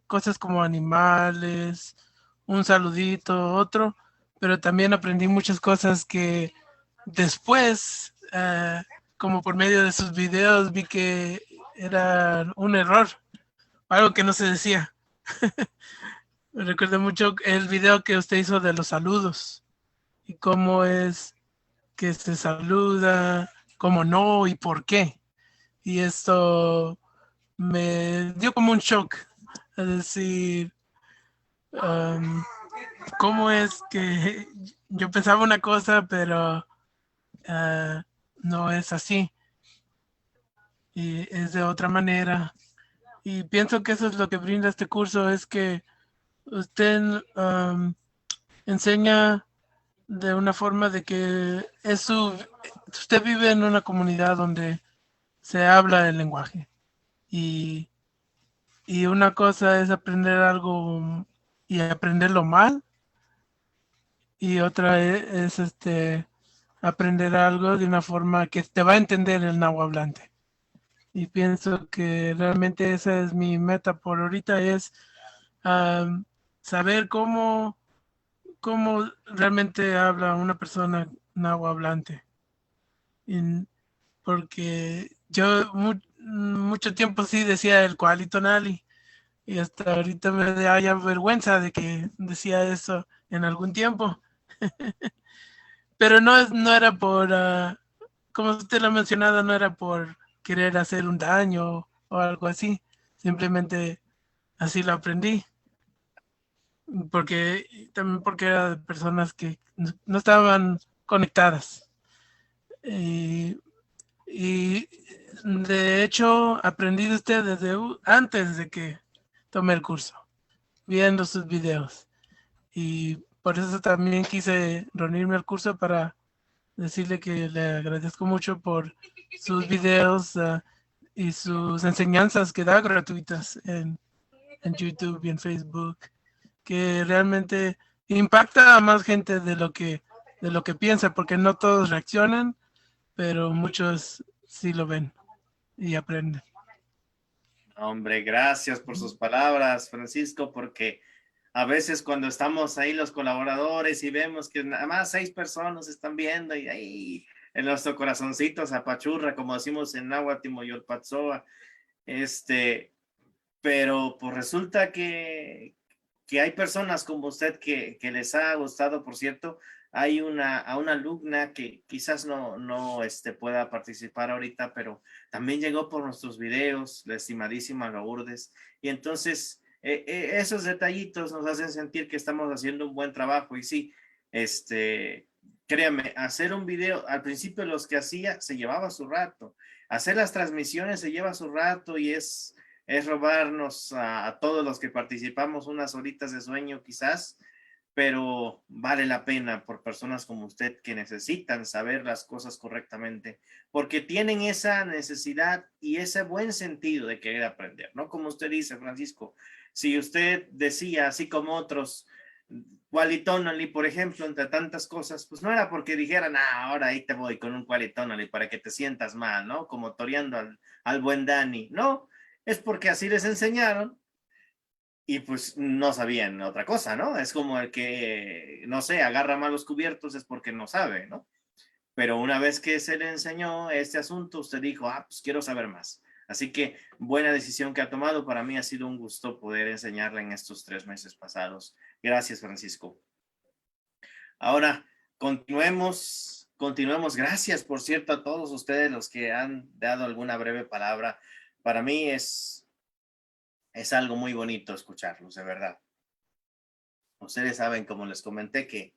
cosas como animales, un saludito, otro, pero también aprendí muchas cosas que después, como por medio de sus videos, vi que era un error, algo que no se decía. Me recuerda mucho el video que usted hizo de los saludos y cómo es que se saluda, cómo no y por qué. Y esto me dio como un shock, es decir, cómo es que yo pensaba una cosa, pero no es así. Y es de otra manera. Y pienso que eso es lo que brinda este curso, es que usted enseña de una forma de que es usted vive en una comunidad donde se habla el lenguaje y una cosa es aprender algo y aprenderlo mal, y otra es aprender algo de una forma que te va a entender el nahuablante. Y pienso que realmente esa es mi meta por ahorita, es saber cómo realmente habla una persona nahuablante. Porque yo mucho tiempo sí decía el cualitonali, y hasta ahorita me da ya vergüenza de que decía eso en algún tiempo. Pero no era por, como usted lo ha mencionado, no era por querer hacer un daño o algo así. Simplemente así lo aprendí. También porque era de personas que no estaban conectadas. Y de hecho aprendí de usted desde antes de que tomé el curso, viendo sus videos. Y por eso también quise reunirme al curso para decirle que le agradezco mucho por sus videos y sus enseñanzas que da gratuitas en YouTube y en Facebook, que realmente impacta a más gente de lo que piensa, porque no todos reaccionan, pero muchos sí lo ven y aprenden. Hombre, gracias por sus palabras, Francisco, porque a veces cuando estamos ahí los colaboradores y vemos que nada más 6 personas están viendo y ahí en nuestro corazoncito se apachurra, como decimos en náhuatl, Moyolpatzoa, pero pues resulta que hay personas como usted que les ha gustado. Por cierto, hay una alumna que quizás no pueda participar ahorita, pero también llegó por nuestros videos, la estimadísima Lourdes, y entonces esos detallitos nos hacen sentir que estamos haciendo un buen trabajo. Y sí, créame, hacer un video, al principio los que hacía se llevaba su rato, hacer las transmisiones se lleva su rato, y es robarnos a todos los que participamos unas horitas de sueño quizás, pero vale la pena por personas como usted que necesitan saber las cosas correctamente, porque tienen esa necesidad y ese buen sentido de querer aprender, ¿no? Como usted dice, Francisco, si usted decía, así como otros, Qualitonally, por ejemplo, entre tantas cosas, pues no era porque dijeran, ahora ahí te voy con un Qualitonally para que te sientas mal, ¿no? Como toreando al buen Dani, no, es porque así les enseñaron y pues no sabían otra cosa, ¿no? Es como el que, no sé, agarra malos cubiertos, es porque no sabe, ¿no? Pero una vez que se le enseñó este asunto, usted dijo, pues quiero saber más. Así que buena decisión que ha tomado. Para mí ha sido un gusto poder enseñarle en estos 3 meses pasados. Gracias, Francisco. Ahora, continuemos. Gracias, por cierto, a todos ustedes los que han dado alguna breve palabra. Para mí es algo muy bonito escucharlos, de verdad. Ustedes saben, como les comenté, que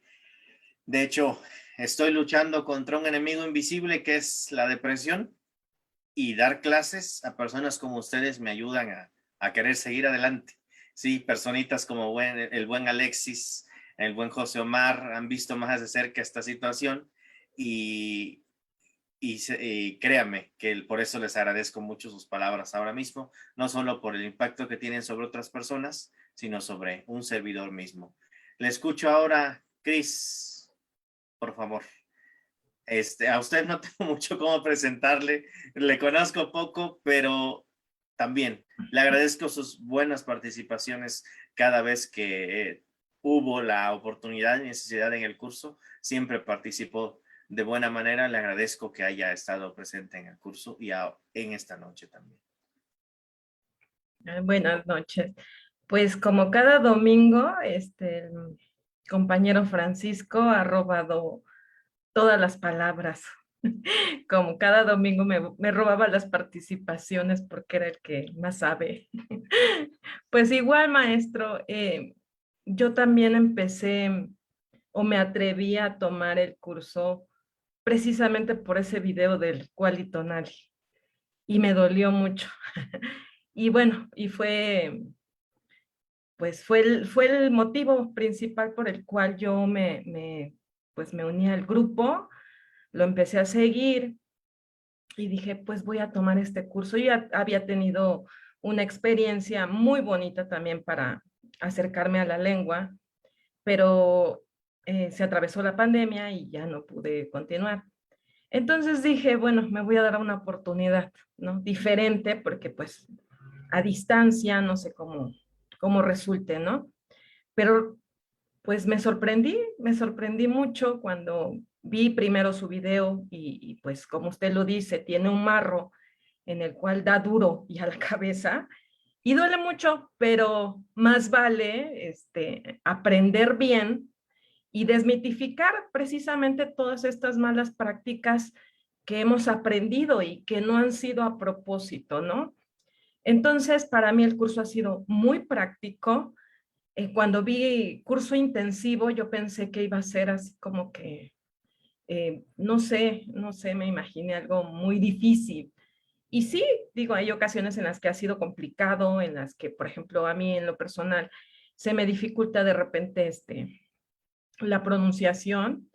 de hecho estoy luchando contra un enemigo invisible que es la depresión, y dar clases a personas como ustedes me ayudan a querer seguir adelante. Sí, personitas como el buen Alexis, el buen José Omar han visto más de cerca esta situación, y créame que por eso les agradezco mucho sus palabras ahora mismo, no solo por el impacto que tienen sobre otras personas, sino sobre un servidor mismo. Le escucho ahora, Cris, por favor. A usted no tengo mucho cómo presentarle, le conozco poco, pero también le agradezco sus buenas participaciones cada vez que hubo la oportunidad y necesidad en el curso. Siempre participó de buena manera. Le agradezco que haya estado presente en el curso y en esta noche también. Buenas noches. Pues como cada domingo, el compañero Francisco ha robado todas las palabras. Como cada domingo me robaba las participaciones porque era el que más sabe. Pues igual, maestro, yo también empecé o me atreví a tomar el curso precisamente por ese video del Qualitonali, y me dolió mucho. Y bueno, y fue el motivo principal por el cual yo me uní al grupo, lo empecé a seguir y dije, pues voy a tomar este curso. Yo ya había tenido una experiencia muy bonita también para acercarme a la lengua, pero se atravesó la pandemia y ya no pude continuar. Entonces dije, bueno, me voy a dar una oportunidad, ¿no? Diferente, porque pues a distancia, no sé cómo resulte, ¿no? Pero pues me sorprendí mucho cuando vi primero su video y pues como usted lo dice, tiene un marro en el cual da duro y a la cabeza y duele mucho, pero más vale aprender bien y desmitificar precisamente todas estas malas prácticas que hemos aprendido y que no han sido a propósito, ¿no? Entonces, para mí el curso ha sido muy práctico. Cuando vi curso intensivo, yo pensé que iba a ser así como que, no sé, me imaginé algo muy difícil. Y sí, digo, hay ocasiones en las que ha sido complicado, en las que, por ejemplo, a mí en lo personal se me dificulta de repente la pronunciación,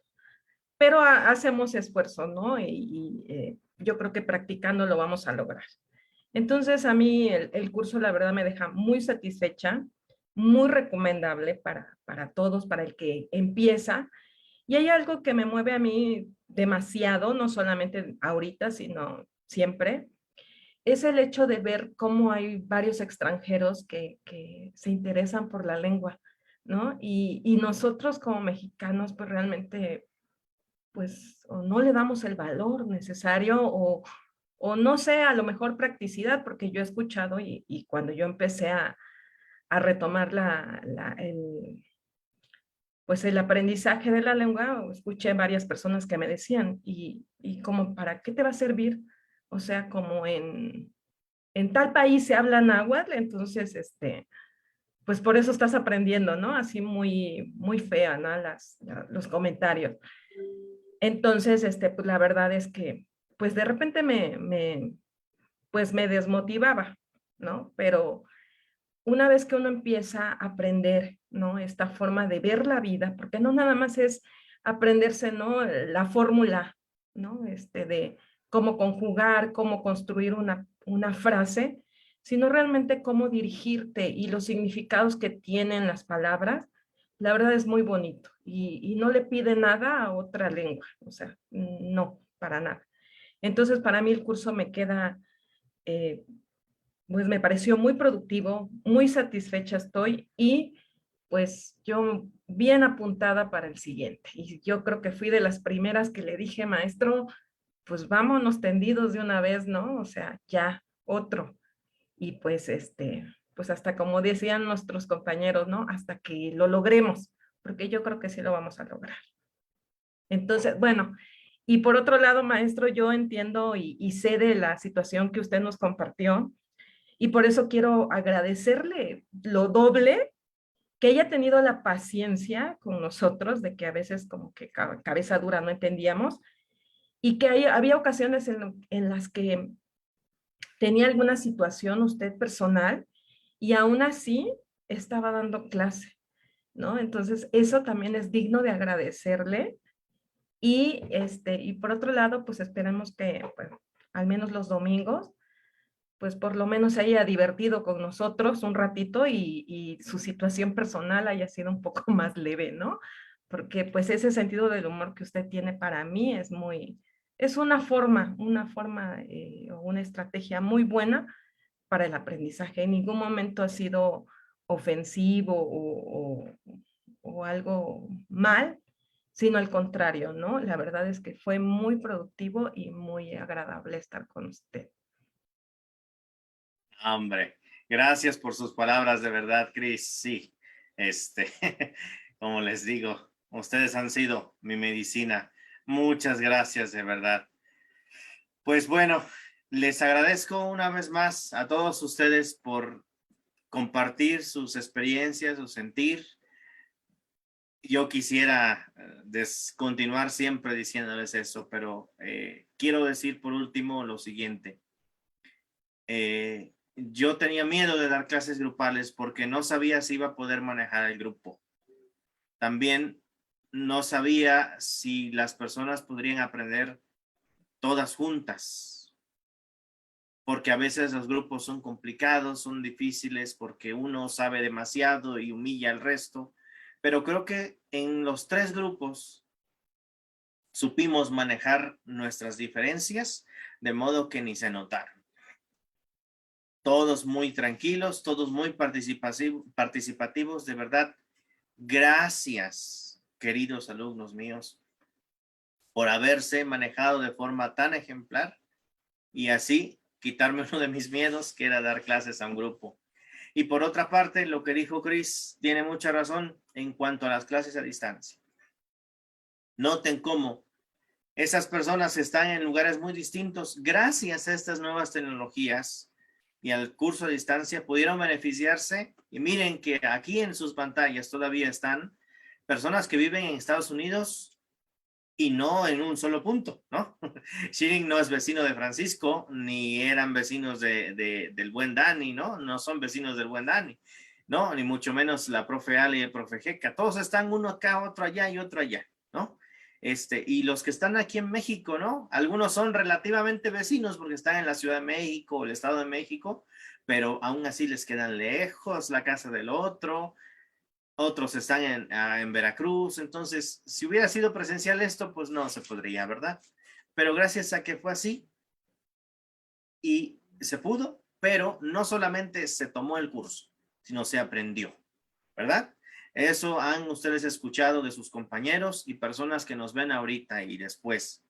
pero hacemos esfuerzo, ¿no? Yo creo que practicando lo vamos a lograr. Entonces, a mí el curso, la verdad, me deja muy satisfecha, muy recomendable para todos, para el que empieza. Y hay algo que me mueve a mí demasiado, no solamente ahorita, sino siempre, es el hecho de ver cómo hay varios extranjeros que se interesan por la lengua, ¿no? Y nosotros como mexicanos, pues realmente, pues, o no le damos el valor necesario o no sé, a lo mejor practicidad, porque yo he escuchado y cuando yo empecé a retomar pues el aprendizaje de la lengua, escuché varias personas que me decían, y como, ¿para qué te va a servir? O sea, como en tal país se habla náhuatl, entonces, pues por eso estás aprendiendo, ¿no? Así muy fea, ¿no? Los comentarios. Entonces, pues la verdad es que, pues de repente pues me desmotivaba, ¿no? Pero una vez que uno empieza a aprender, ¿no? Esta forma de ver la vida, porque no nada más es aprenderse, ¿no? La fórmula, ¿no? De cómo conjugar, cómo construir una frase, sino realmente cómo dirigirte y los significados que tienen las palabras, la verdad es muy bonito y no le pide nada a otra lengua, o sea, no, para nada. Entonces, para mí el curso me queda, pues me pareció muy productivo, muy satisfecha estoy y pues yo bien apuntada para el siguiente. Y yo creo que fui de las primeras que le dije, maestro, pues vámonos tendidos de una vez, ¿no? O sea, ya, otro. Y pues pues hasta como decían nuestros compañeros, ¿no? Hasta que lo logremos, porque yo creo que sí lo vamos a lograr. Entonces, bueno, y por otro lado, maestro, yo entiendo y sé de la situación que usted nos compartió, y por eso quiero agradecerle lo doble que haya tenido la paciencia con nosotros, de que a veces como que cabeza dura no entendíamos, y que había ocasiones en las que tenía alguna situación usted personal y aún así estaba dando clase, ¿no? Entonces, eso también es digno de agradecerle. Y por otro lado, pues esperemos que pues, al menos los domingos, pues por lo menos se haya divertido con nosotros un ratito y su situación personal haya sido un poco más leve, ¿no? Porque pues ese sentido del humor que usted tiene para mí es una forma o una estrategia muy buena para el aprendizaje. En ningún momento ha sido ofensivo o algo mal, sino al contrario, ¿no? La verdad es que fue muy productivo y muy agradable estar con usted. Hombre, gracias por sus palabras, de verdad, Cris. Sí, como les digo, ustedes han sido mi medicina. Muchas gracias, de verdad. Pues bueno, les agradezco una vez más a todos ustedes por compartir sus experiencias, su sentir. Yo quisiera continuar siempre diciéndoles eso, pero quiero decir por último lo siguiente. Yo tenía miedo de dar clases grupales porque no sabía si iba a poder manejar el grupo. También no sabía si las personas podrían aprender todas juntas, porque a veces los grupos son complicados, son difíciles, porque uno sabe demasiado y humilla al resto, pero creo que en los 3 grupos supimos manejar nuestras diferencias de modo que ni se notaron. Todos muy tranquilos, todos muy participativos, de verdad. Gracias, queridos alumnos míos, por haberse manejado de forma tan ejemplar y así quitarme uno de mis miedos, que era dar clases a un grupo. Y por otra parte, lo que dijo Chris tiene mucha razón en cuanto a las clases a distancia. Noten cómo esas personas están en lugares muy distintos. Gracias a estas nuevas tecnologías y al curso a distancia pudieron beneficiarse. Y miren que aquí en sus pantallas todavía están personas que viven en Estados Unidos y no en un solo punto, ¿no? Shirin no es vecino de Francisco, ni eran vecinos del buen Dani, ¿no? No son vecinos del buen Dani, ¿no? Ni mucho menos la profe Ale y el profe Jeca. Todos están uno acá, otro allá y otro allá, ¿no? Y los que están aquí en México, ¿no? Algunos son relativamente vecinos porque están en la Ciudad de México o el Estado de México, pero aún así les quedan lejos la casa del otro. Otros están en Veracruz. Entonces, si hubiera sido presencial esto, pues no se podría, ¿verdad? Pero gracias a que fue así y se pudo, pero no solamente se tomó el curso, sino se aprendió, ¿verdad? Eso han ustedes escuchado de sus compañeros y personas que nos ven ahorita y después.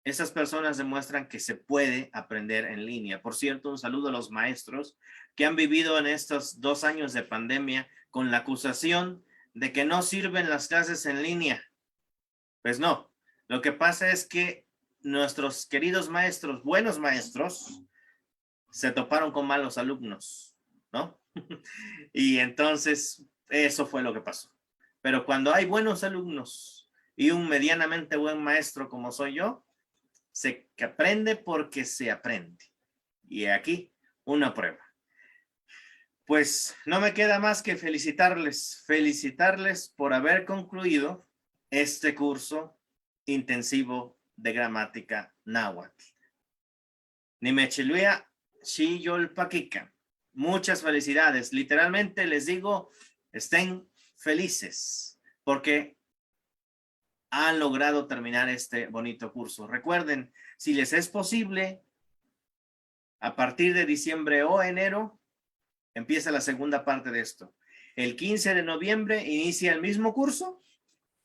Esas personas demuestran que se puede aprender en línea. Por cierto, un saludo a los maestros que han vivido en estos 2 años de pandemia con la acusación de que no sirven las clases en línea. Pues no, lo que pasa es que nuestros queridos maestros, buenos maestros, se toparon con malos alumnos, ¿no? Y entonces eso fue lo que pasó. Pero cuando hay buenos alumnos y un medianamente buen maestro como soy yo, se aprende porque se aprende. Y aquí una prueba. Pues no me queda más que felicitarles por haber concluido este curso intensivo de gramática náhuatl. Nimechiluia Xiyolpaquica. Muchas felicidades. Literalmente les digo, estén felices porque han logrado terminar este bonito curso. Recuerden, si les es posible, a partir de diciembre o enero, empieza la segunda parte de esto. El 15 de noviembre inicia el mismo curso.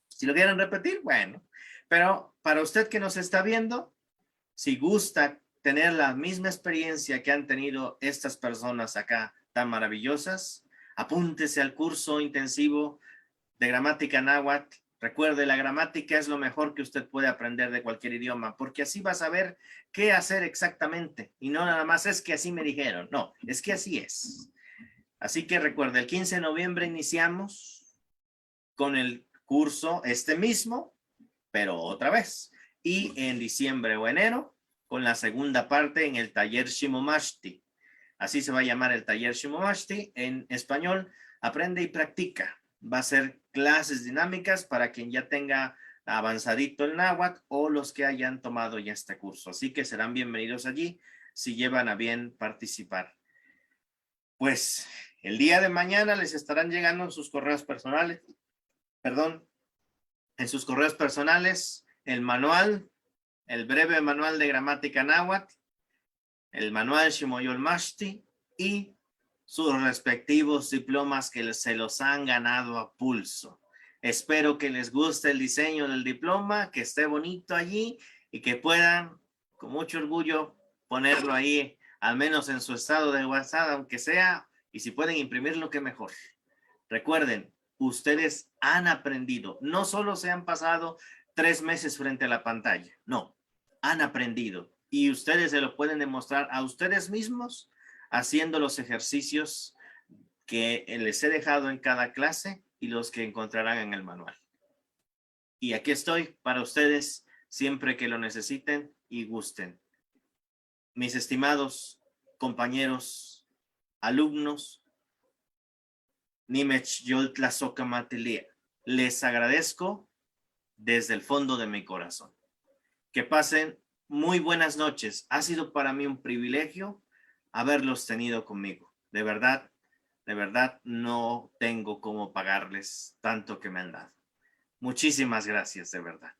Si lo quieren repetir, bueno. Pero para usted que nos está viendo, si gusta tener la misma experiencia que han tenido estas personas acá tan maravillosas, apúntese al curso intensivo de gramática náhuatl. Recuerde, la gramática es lo mejor que usted puede aprender de cualquier idioma, porque así va a saber qué hacer exactamente. Y no nada más es que así me dijeron, no, es que así es. Así que recuerde, el 15 de noviembre iniciamos con el curso este mismo, pero otra vez. Y en diciembre o enero, con la segunda parte en el taller Shimomashti. Así se va a llamar el taller Shimomashti en español, aprende y practica. Va a ser clases dinámicas para quien ya tenga avanzadito el náhuatl o los que hayan tomado ya este curso. Así que serán bienvenidos allí si llevan a bien participar. Pues el día de mañana les estarán llegando en sus correos personales, el manual, el breve manual de gramática náhuatl, el manual Shimoyolmashti y sus respectivos diplomas que se los han ganado a pulso. Espero que les guste el diseño del diploma, que esté bonito allí y que puedan con mucho orgullo ponerlo ahí, al menos en su estado de WhatsApp, aunque sea, y si pueden imprimirlo, qué mejor. Recuerden, ustedes han aprendido, no solo se han pasado 3 meses frente a la pantalla, no, han aprendido y ustedes se lo pueden demostrar a ustedes mismos haciendo los ejercicios que les he dejado en cada clase y los que encontrarán en el manual. Y aquí estoy para ustedes siempre que lo necesiten y gusten. Mis estimados compañeros, alumnos, Nimech Yoltlazocamatlia, les agradezco desde el fondo de mi corazón. Que pasen muy buenas noches. Ha sido para mí un privilegio haberlos tenido conmigo. De verdad no tengo cómo pagarles tanto que me han dado. Muchísimas gracias, de verdad.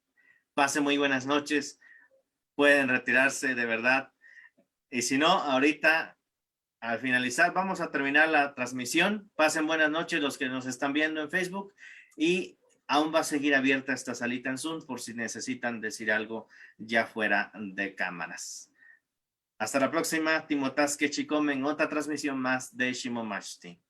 Pasen muy buenas noches. Pueden retirarse, de verdad. Y si no, ahorita, al finalizar, vamos a terminar la transmisión. Pasen buenas noches los que nos están viendo en Facebook. Y aún va a seguir abierta esta salita en Zoom por si necesitan decir algo ya fuera de cámaras. Hasta la próxima. Timotasque Chicome en otra transmisión más de Shimomashti.